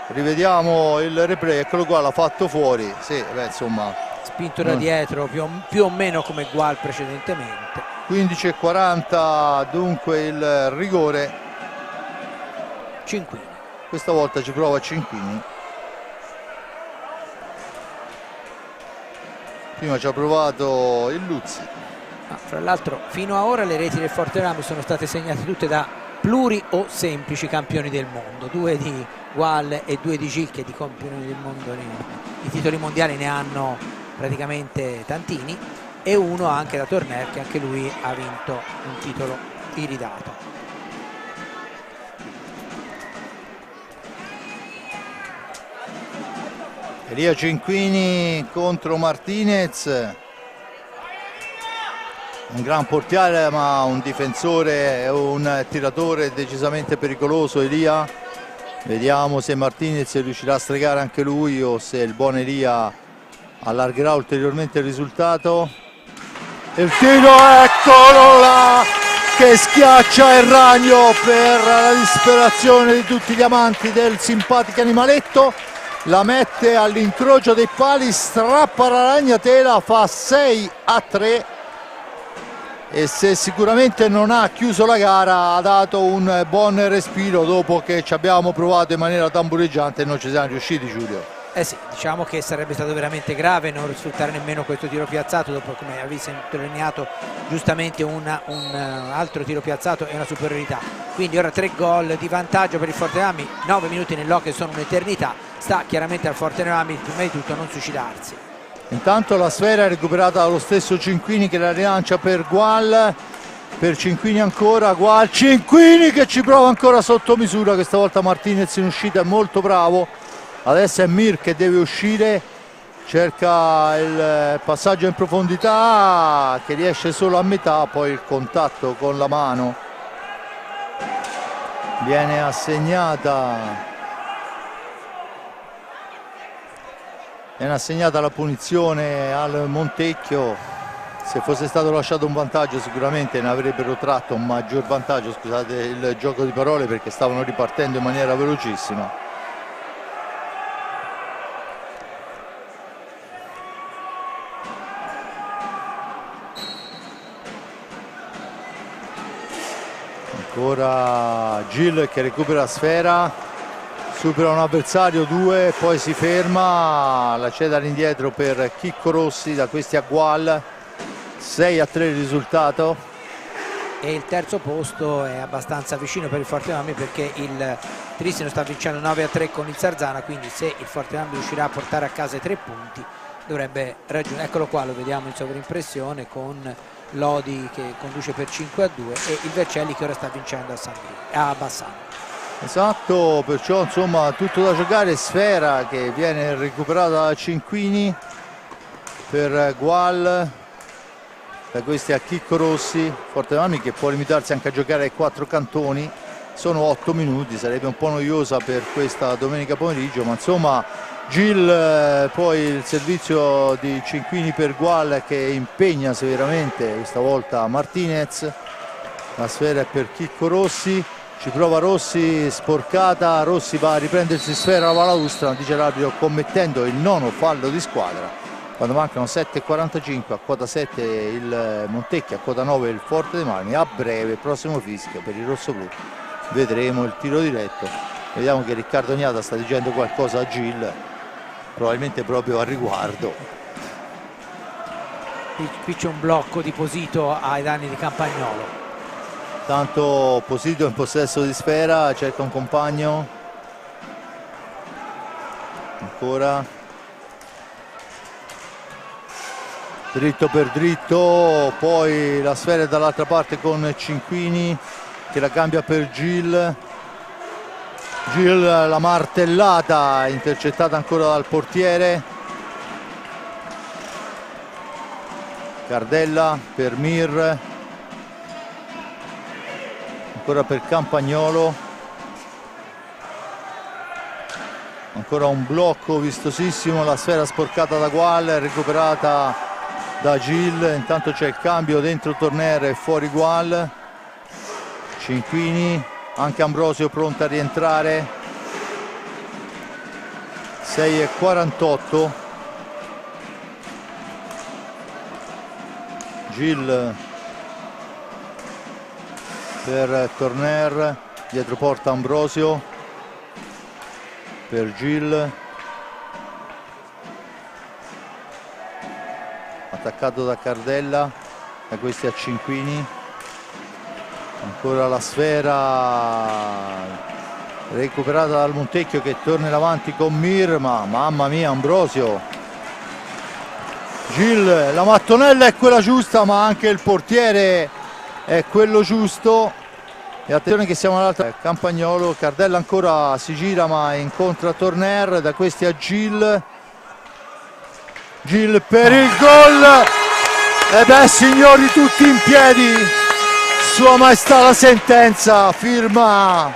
Rivediamo il replay, eccolo qua, l'ha fatto fuori. Sì, beh, insomma, spinto da dietro più o meno come Gual precedentemente. 15:40 dunque il rigore. Cinquini, questa volta ci prova Cinquini. Prima ci ha provato il Luzzi. Fra l'altro fino a ora le reti del Forte Rami sono state segnate tutte da pluri o semplici campioni del mondo, 2 di Gual e 2 di Gil, che di campioni del mondo i titoli mondiali ne hanno praticamente tantini, e 1 anche da Torner, che anche lui ha vinto un titolo iridato. Elia Cinquini contro Martinez, un gran portiere ma un difensore e un tiratore decisamente pericoloso Elia. Vediamo se Martinez riuscirà a stregare anche lui o se il buon Elia allargherà ulteriormente il risultato. Il tiro, eccolo là, che schiaccia il ragno per la disperazione di tutti gli amanti del simpatico animaletto. La mette all'incrocio dei pali, strappa la ragnatela, fa 6-3 e se sicuramente non ha chiuso la gara ha dato un buon respiro dopo che ci abbiamo provato in maniera tambureggiante e non ci siamo riusciti, Giulio. Sì, diciamo che sarebbe stato veramente grave non sfruttare nemmeno questo tiro piazzato dopo, come avevi sottolineato giustamente, un altro tiro piazzato e una superiorità. Quindi ora 3 gol di vantaggio per il Fortenami, 9 minuti nell'hockey sono un'eternità, sta chiaramente al Fortenami prima di tutto a non suicidarsi. Intanto la sfera è recuperata dallo stesso Cinquini che la rilancia per Gual, per Cinquini ancora, Gual, Cinquini che ci prova ancora sotto misura, questa volta Martinez in uscita è molto bravo. Adesso è Mir che deve uscire, cerca il passaggio in profondità che riesce solo a metà, poi il contatto con la mano viene assegnata la punizione al Montecchio. Se fosse stato lasciato un vantaggio sicuramente ne avrebbero tratto un maggior vantaggio, scusate il gioco di parole, perché stavano ripartendo in maniera velocissima. Ancora Gil che recupera la sfera, supera un avversario, 2, poi si ferma, la cede all'indietro per Chicco Rossi, da questi a Gual, 6-3 il risultato. E il terzo posto è abbastanza vicino per il Fortenami perché il Tristino sta vincendo 9-3 con il Sarzana, quindi se il Fortenami riuscirà a portare a casa i 3 punti dovrebbe raggiungere, eccolo qua, lo vediamo in sovrimpressione con Lodi che conduce per 5-2 e il Vercelli che ora sta vincendo a Bassano. Esatto, perciò insomma tutto da giocare, sfera che viene recuperata da Cinquini per Gual, da questi a Chicco Rossi. Fortenami che può limitarsi anche a giocare ai 4 cantoni, sono 8 minuti, sarebbe un po' noiosa per questa domenica pomeriggio, ma insomma Gil, poi il servizio di Cinquini per Gual che impegna severamente questa volta Martinez, la sfera è per Chicco Rossi, ci prova Rossi, sporcata, Rossi va a riprendersi sfera alla balaustra, dice l'arbitro commettendo il 9° fallo di squadra quando mancano 7:45, a quota 7 il Montecchio, a quota 9 il Forte dei Marmi. A breve prossimo fischio per il rossoblu, vedremo il tiro diretto. Vediamo che Riccardo Gnata sta dicendo qualcosa a Gil, probabilmente proprio a riguardo. Qui c'è un blocco di Posito ai danni di Campagnolo. Tanto Posito in possesso di sfera, cerca un compagno, ancora dritto per dritto, poi la sfera è dall'altra parte con Cinquini che la cambia per Gil. Gil, la martellata intercettata ancora dal portiere. Cardella per Mir, ancora per Campagnolo, ancora un blocco vistosissimo, la sfera sporcata da Gual, recuperata da Gil, intanto c'è il cambio dentro Torner e fuori Gual. Cinquini, anche Ambrosio pronto a rientrare. 6:48. Gil per Torner, dietro porta Ambrosio per Gil, attaccato da Cardella, da questi a Cinquini, ancora la sfera recuperata dal Montecchio che torna in avanti con Mir, ma mamma mia Ambrosio. Gil, la mattonella è quella giusta ma anche il portiere è quello giusto, e attenzione che siamo all'altra. Campagnolo, Cardella ancora si gira ma incontra Torner, da questi a Gil, Gil per il gol. E beh signori, tutti in piedi, Sua Maestà la sentenza, firma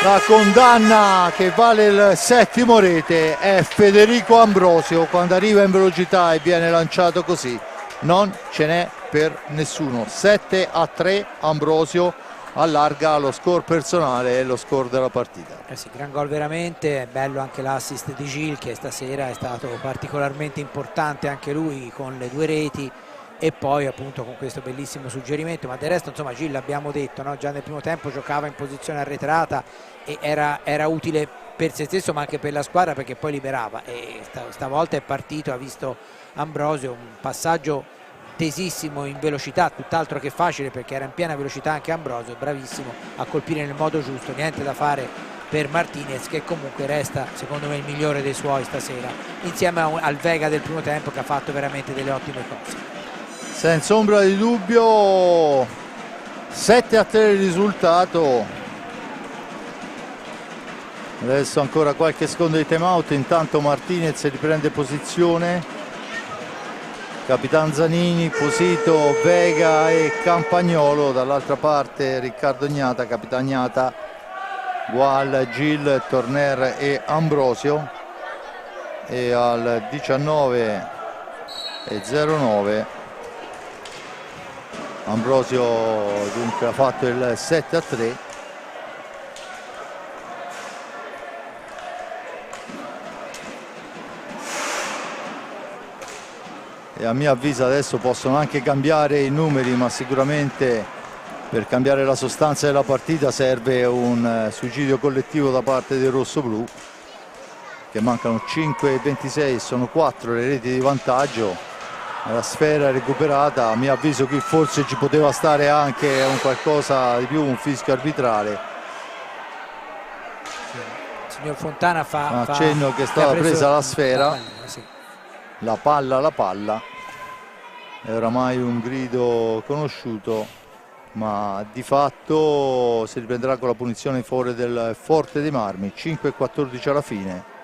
la condanna che vale il 7° rete, è Federico Ambrosio. Quando arriva in velocità e viene lanciato così non ce n'è per nessuno. 7-3, Ambrosio allarga lo score personale e lo score della partita. Sì, gran gol veramente, è bello anche l'assist di Gil che stasera è stato particolarmente importante anche lui con le 2 reti e poi appunto con questo bellissimo suggerimento, ma del resto insomma Gil l'abbiamo detto, no? Già nel primo tempo giocava in posizione arretrata e era utile per se stesso ma anche per la squadra perché poi liberava e stavolta è partito, ha visto Ambrosio, un passaggio tesissimo in velocità, tutt'altro che facile perché era in piena velocità anche Ambrosio, bravissimo a colpire nel modo giusto, niente da fare per Martinez che comunque resta secondo me il migliore dei suoi stasera insieme al Vega del primo tempo che ha fatto veramente delle ottime cose. Senza ombra di dubbio 7-3 il risultato. Adesso ancora qualche secondo di time out, intanto Martinez riprende posizione, Capitan Zanini, Posito, Vega e Campagnolo, dall'altra parte Riccardo Gnata, Capitan Gnata, Gual, Gil, Torner e Ambrosio. E al 19:09 Ambrosio dunque ha fatto il 7-3. E a mio avviso adesso possono anche cambiare i numeri, ma sicuramente per cambiare la sostanza della partita serve un suicidio collettivo da parte dei rossoblù, che mancano 5:26 e sono 4 le reti di vantaggio. La sfera recuperata, a mio avviso qui forse ci poteva stare anche un qualcosa di più, un fischio arbitrale. Il signor Fontana fa accenno che stava presa la sfera, sì. la palla, è oramai un grido conosciuto, ma di fatto si riprenderà con la punizione in favore del Forte dei Marmi. 5:14 alla fine.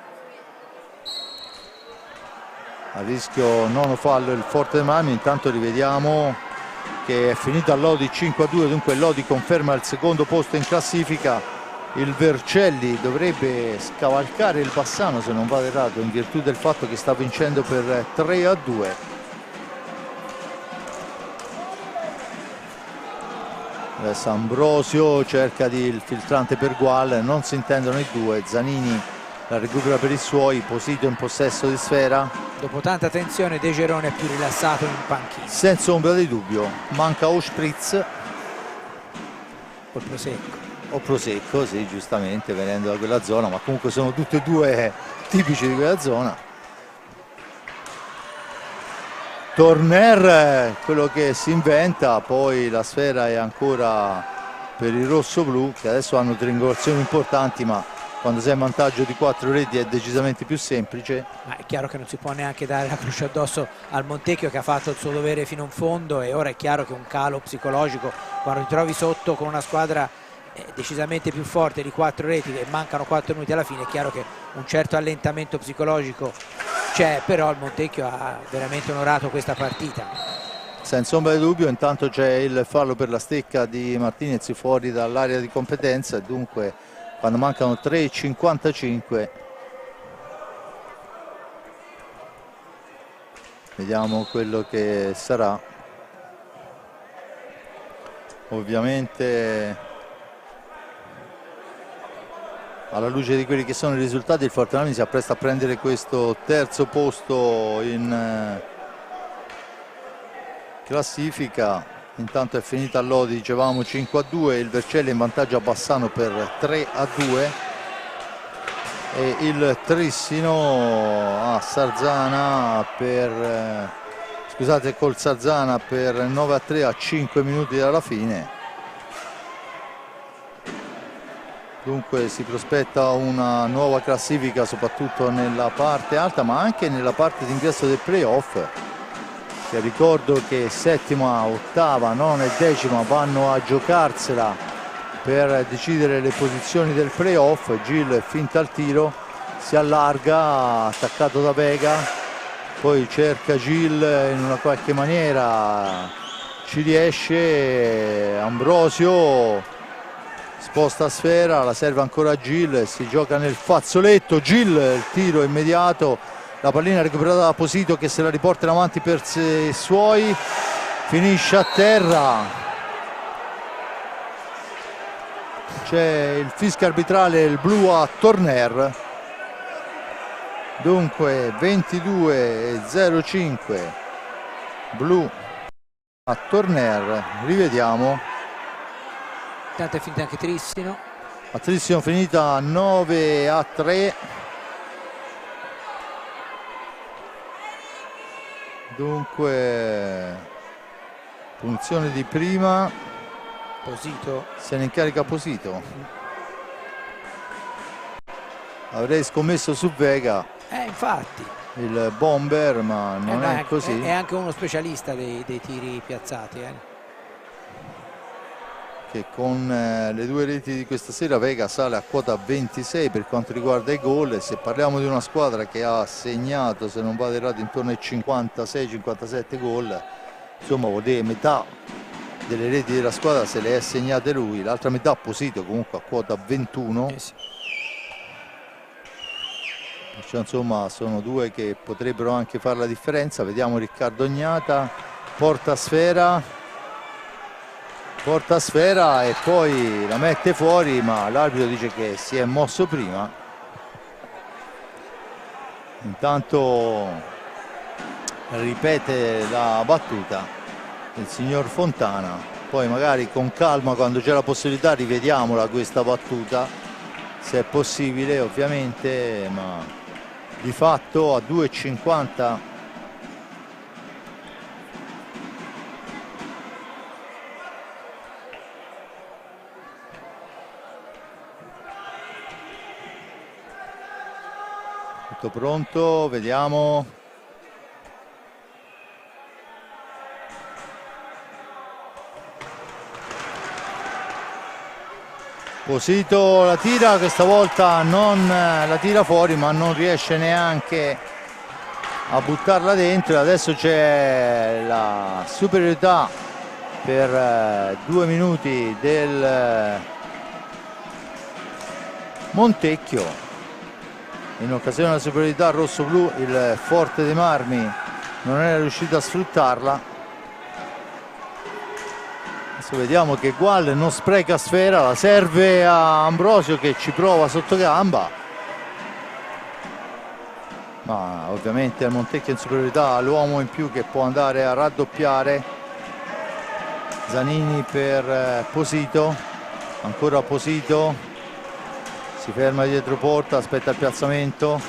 A rischio nono fallo il Forte dei Marmi. Intanto rivediamo che è finita Lodi 5-2, dunque Lodi conferma il secondo posto in classifica. Il Vercelli dovrebbe scavalcare il Bassano se non vado errato, in virtù del fatto che sta vincendo per 3-2. Adesso Ambrosio cerca il filtrante per Gual, non si intendono i due. Zanini la recupera per i suoi, Posito in possesso di sfera. Dopo tanta tensione De Gerone è più rilassato in panchina. Senza ombra di dubbio, manca o Spritz col Prosecco. O Prosecco, sì, giustamente, venendo da quella zona, ma comunque sono tutti e due tipici di quella zona. Torner, quello che si inventa, poi la sfera è ancora per i rossoblù, che adesso hanno triangolazioni importanti, ma quando sei in vantaggio di 4 reti è decisamente più semplice. Ma è chiaro che non si può neanche dare la croce addosso al Montecchio, che ha fatto il suo dovere fino in fondo, e ora è chiaro che un calo psicologico quando ti trovi sotto con una squadra decisamente più forte di 4 reti e mancano 4 minuti alla fine, è chiaro che un certo allentamento psicologico c'è, però il Montecchio ha veramente onorato questa partita. Senza ombra di dubbio. Intanto c'è il fallo per la stecca di Martinez fuori dall'area di competenza, e dunque quando mancano 3:55 vediamo quello che sarà. Ovviamente alla luce di quelli che sono i risultati, il Forte si appresta a prendere questo terzo posto in classifica. Intanto è finita a Lodi, dicevamo 5-2, il Vercelli in vantaggio a Bassano per 3-2 e il Trissino a Sarzana per col Sarzana per 9-3 a 5 minuti dalla fine. Dunque si prospetta una nuova classifica soprattutto nella parte alta, ma anche nella parte d'ingresso del playoff, che ricordo che settima, ottava, nona e decima vanno a giocarsela per decidere le posizioni del playoff. Gil finta al tiro, si allarga, attaccato da Vega, poi cerca Gil in una qualche maniera, ci riesce, Ambrosio sposta sfera, la serve ancora Gil, si gioca nel fazzoletto, Gil, il tiro immediato, la pallina recuperata da Posito che se la riporta in avanti per i suoi, finisce a terra. C'è il fischio arbitrale, il blu a Torner. Dunque 22:05 blu a Torner. Rivediamo. Tanto è finita anche Trissino. A Trissino finita 9-3. Dunque punizione di prima. Posito. Se ne incarica Posito. Avrei scommesso su Vega. Infatti. Il bomber, ma non è così. È anche uno specialista dei tiri piazzati. Che con le 2 reti di questa sera Vega sale a quota 26 per quanto riguarda i gol. E se parliamo di una squadra che ha segnato, se non vado errato, intorno ai 56-57 gol, insomma vuol dire metà delle reti della squadra se le è segnate lui, l'altra metà Posito comunque a quota 21. Sì. Cioè, insomma sono 2 che potrebbero anche fare la differenza. Vediamo Riccardo Ognata, porta sfera e poi la mette fuori, ma l'arbitro dice che si è mosso prima. Intanto ripete la battuta il signor Fontana, poi magari con calma, quando c'è la possibilità, rivediamola questa battuta, se è possibile ovviamente, ma di fatto a 2,50 tutto pronto, vediamo. Posito la tira, questa volta non la tira fuori, ma non riesce neanche a buttarla dentro. Adesso c'è la superiorità per 2 minuti del Montecchio. In occasione della superiorità rosso-blu il Forte dei Marmi non era riuscito a sfruttarla. Adesso vediamo che Gual non spreca sfera, la serve a Ambrosio che ci prova sotto gamba, ma ovviamente il Montecchio in superiorità ha l'uomo in più che può andare a raddoppiare. Zanini per Posito, ancora Posito, si ferma dietro porta, aspetta il piazzamento,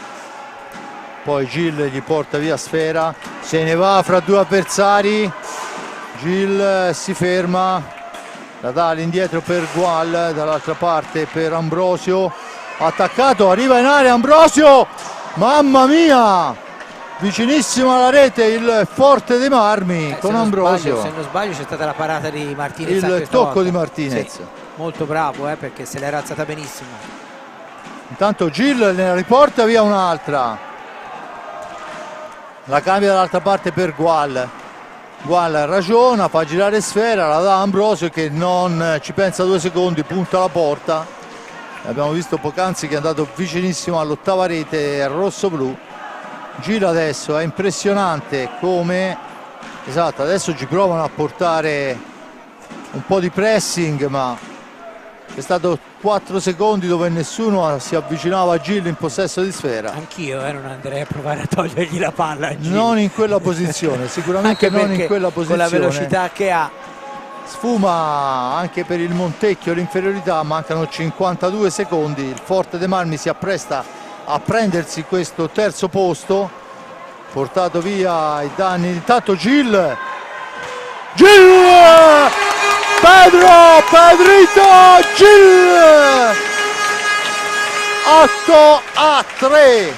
poi Gil gli porta via sfera, se ne va fra 2 avversari. Gil si ferma, la dà all'indietro per Gual, dall'altra parte per Ambrosio, attaccato, arriva in area Ambrosio, mamma mia, vicinissimo alla rete il Forte dei Marmi con Ambrosio. Se non sbaglio c'è stata la parata di Martinez, il tocco di Martinez. Sì, molto bravo perché se l'era alzata benissimo. Intanto Gil ne riporta via un'altra, la cambia dall'altra parte per Gual. Gual ragiona, fa girare sfera, la dà Ambrosio che non ci pensa 2 secondi, punta la porta. Abbiamo visto poc'anzi che è andato vicinissimo all'8ª rete rosso-blu. Gira adesso, è impressionante come, esatto, adesso ci provano a portare un po' di pressing, ma è stato 4 secondi dove nessuno si avvicinava a Gil in possesso di sfera. Anch'io non andrei a provare a togliergli la palla a Gil. Non in quella posizione, sicuramente non in quella posizione. Con la velocità che ha. Sfuma anche per il Montecchio l'inferiorità, mancano 52 secondi, il Forte dei Marmi si appresta a prendersi questo terzo posto, portato via ai danni. Intanto Gil! Pedrito Gil 8-3.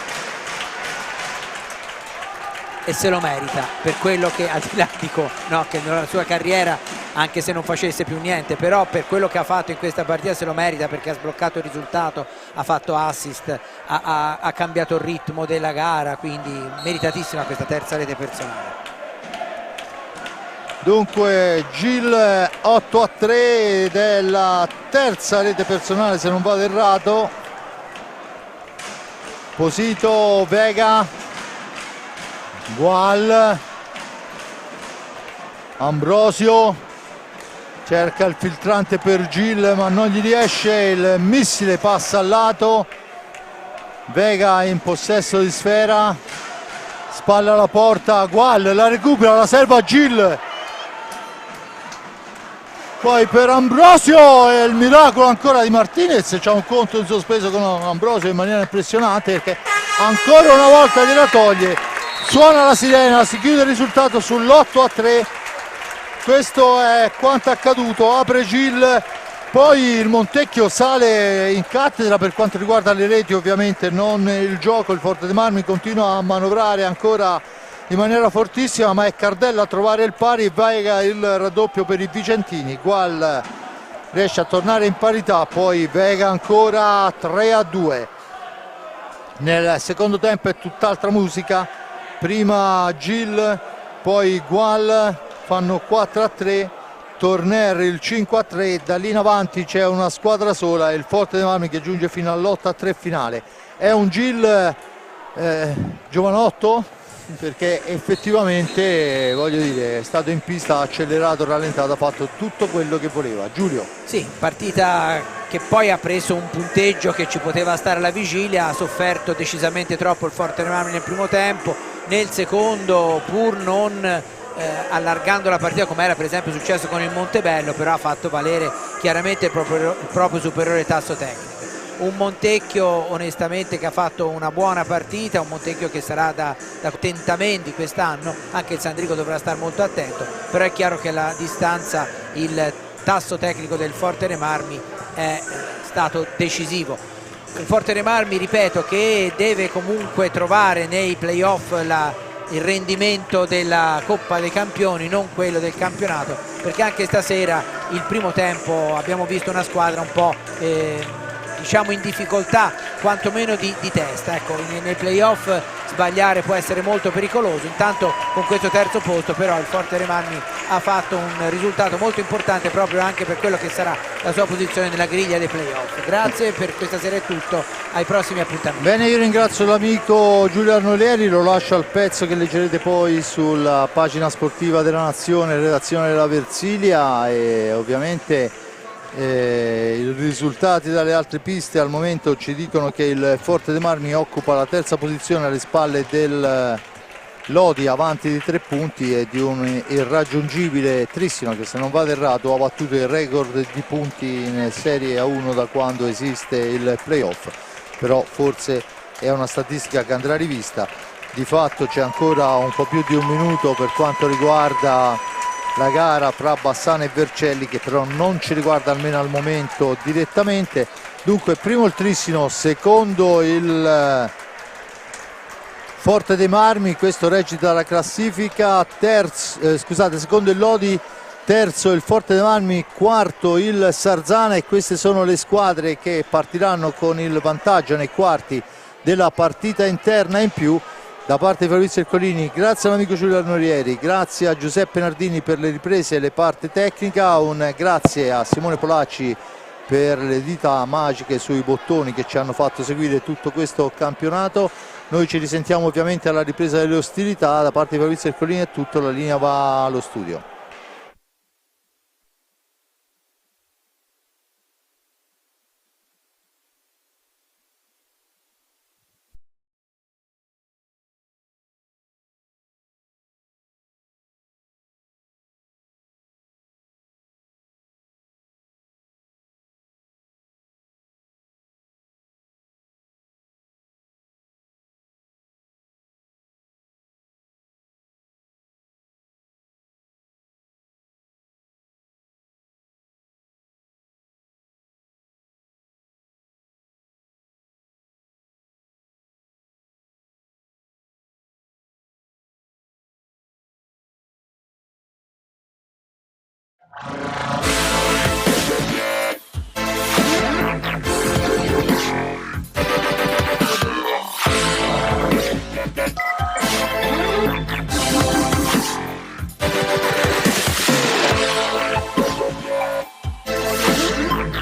e se lo merita per quello che, al di là dico, no, che nella sua carriera, anche se non facesse più niente, però per quello che ha fatto in questa partita se lo merita, perché ha sbloccato il risultato, ha fatto assist, ha cambiato il ritmo della gara, quindi meritatissima questa terza rete personale. Dunque Gil 8-3 della terza rete personale, se non vado errato. Posito, Vega, Gual, Ambrosio, cerca il filtrante per Gil ma non gli riesce, il missile passa al lato. Vega in possesso di sfera, spalla alla porta, Gual la recupera, la serva Gil, poi per Ambrosio e il miracolo ancora di Martinez. C'è un conto in sospeso con Ambrosio in maniera impressionante, perché ancora una volta gliela toglie. Suona la sirena, si chiude il risultato sull'8-3. Questo è quanto accaduto. Apre Gil, poi il Montecchio sale in cattedra per quanto riguarda le reti, ovviamente non il gioco. Il Forte dei Marmi continua a manovrare ancora in maniera fortissima, ma è Cardella a trovare il pari. Vega il raddoppio per i vicentini. Gual riesce a tornare in parità, poi Vega ancora 3-2. Nel secondo tempo è tutt'altra musica, prima Gil, poi Gual, fanno 4-3, Torner il 5-3, da lì in avanti c'è una squadra sola, il Forte dei Marmi che giunge fino all'8-3 finale. È un Gil giovanotto, perché effettivamente, voglio dire, è stato in pista, accelerato, rallentato, ha fatto tutto quello che voleva. Giulio. Sì, partita che poi ha preso un punteggio che ci poteva stare alla vigilia, ha sofferto decisamente troppo il Forte dei Marmi nel primo tempo, nel secondo pur non allargando la partita come era per esempio successo con il Montebello, però ha fatto valere chiaramente il proprio superiore tasso tecnico. Un Montecchio onestamente che ha fatto una buona partita, un Montecchio che sarà da tentamenti quest'anno, anche il Sandrigo dovrà stare molto attento, però è chiaro che la distanza, il tasso tecnico del Forte dei Marmi è stato decisivo. Il Forte dei Marmi, ripeto, che deve comunque trovare nei playoff il rendimento della Coppa dei Campioni, non quello del campionato, perché anche stasera il primo tempo abbiamo visto una squadra un po' diciamo in difficoltà, quantomeno di testa. Ecco, nei playoff sbagliare può essere molto pericoloso. Intanto con questo terzo posto però il Forte dei Marmi ha fatto un risultato molto importante proprio anche per quello che sarà la sua posizione nella griglia dei playoff. Grazie, per questa sera è tutto, ai prossimi appuntamenti. Bene, io ringrazio l'amico Giulio Arnolieri, lo lascio al pezzo che leggerete poi sulla pagina sportiva della Nazione, redazione della Versilia, e ovviamente i risultati dalle altre piste al momento ci dicono che il Forte dei Marmi occupa la terza posizione alle spalle del Lodi, avanti di 3 punti, e di un irraggiungibile Trissino che, se non vado errato, ha battuto il record di punti in Serie A1 da quando esiste il playoff, però forse è una statistica che andrà rivista. Di fatto c'è ancora un po' più di un minuto per quanto riguarda la gara fra Bassano e Vercelli, che però non ci riguarda almeno al momento direttamente. Dunque primo il Trissino, secondo il Forte dei Marmi, questo recita la classifica, secondo il Lodi, terzo il Forte dei Marmi, quarto il Sarzana, e queste sono le squadre che partiranno con il vantaggio nei quarti della partita interna in più. Da parte di Fabrizio Ercolini, grazie all'amico Giulio Arnorieri, grazie a Giuseppe Nardini per le riprese e le parti tecnica, un grazie a Simone Polacci per le dita magiche sui bottoni che ci hanno fatto seguire tutto questo campionato. Noi ci risentiamo ovviamente alla ripresa delle ostilità. Da parte di Fabrizio Ercolini è tutto, la linea va allo studio.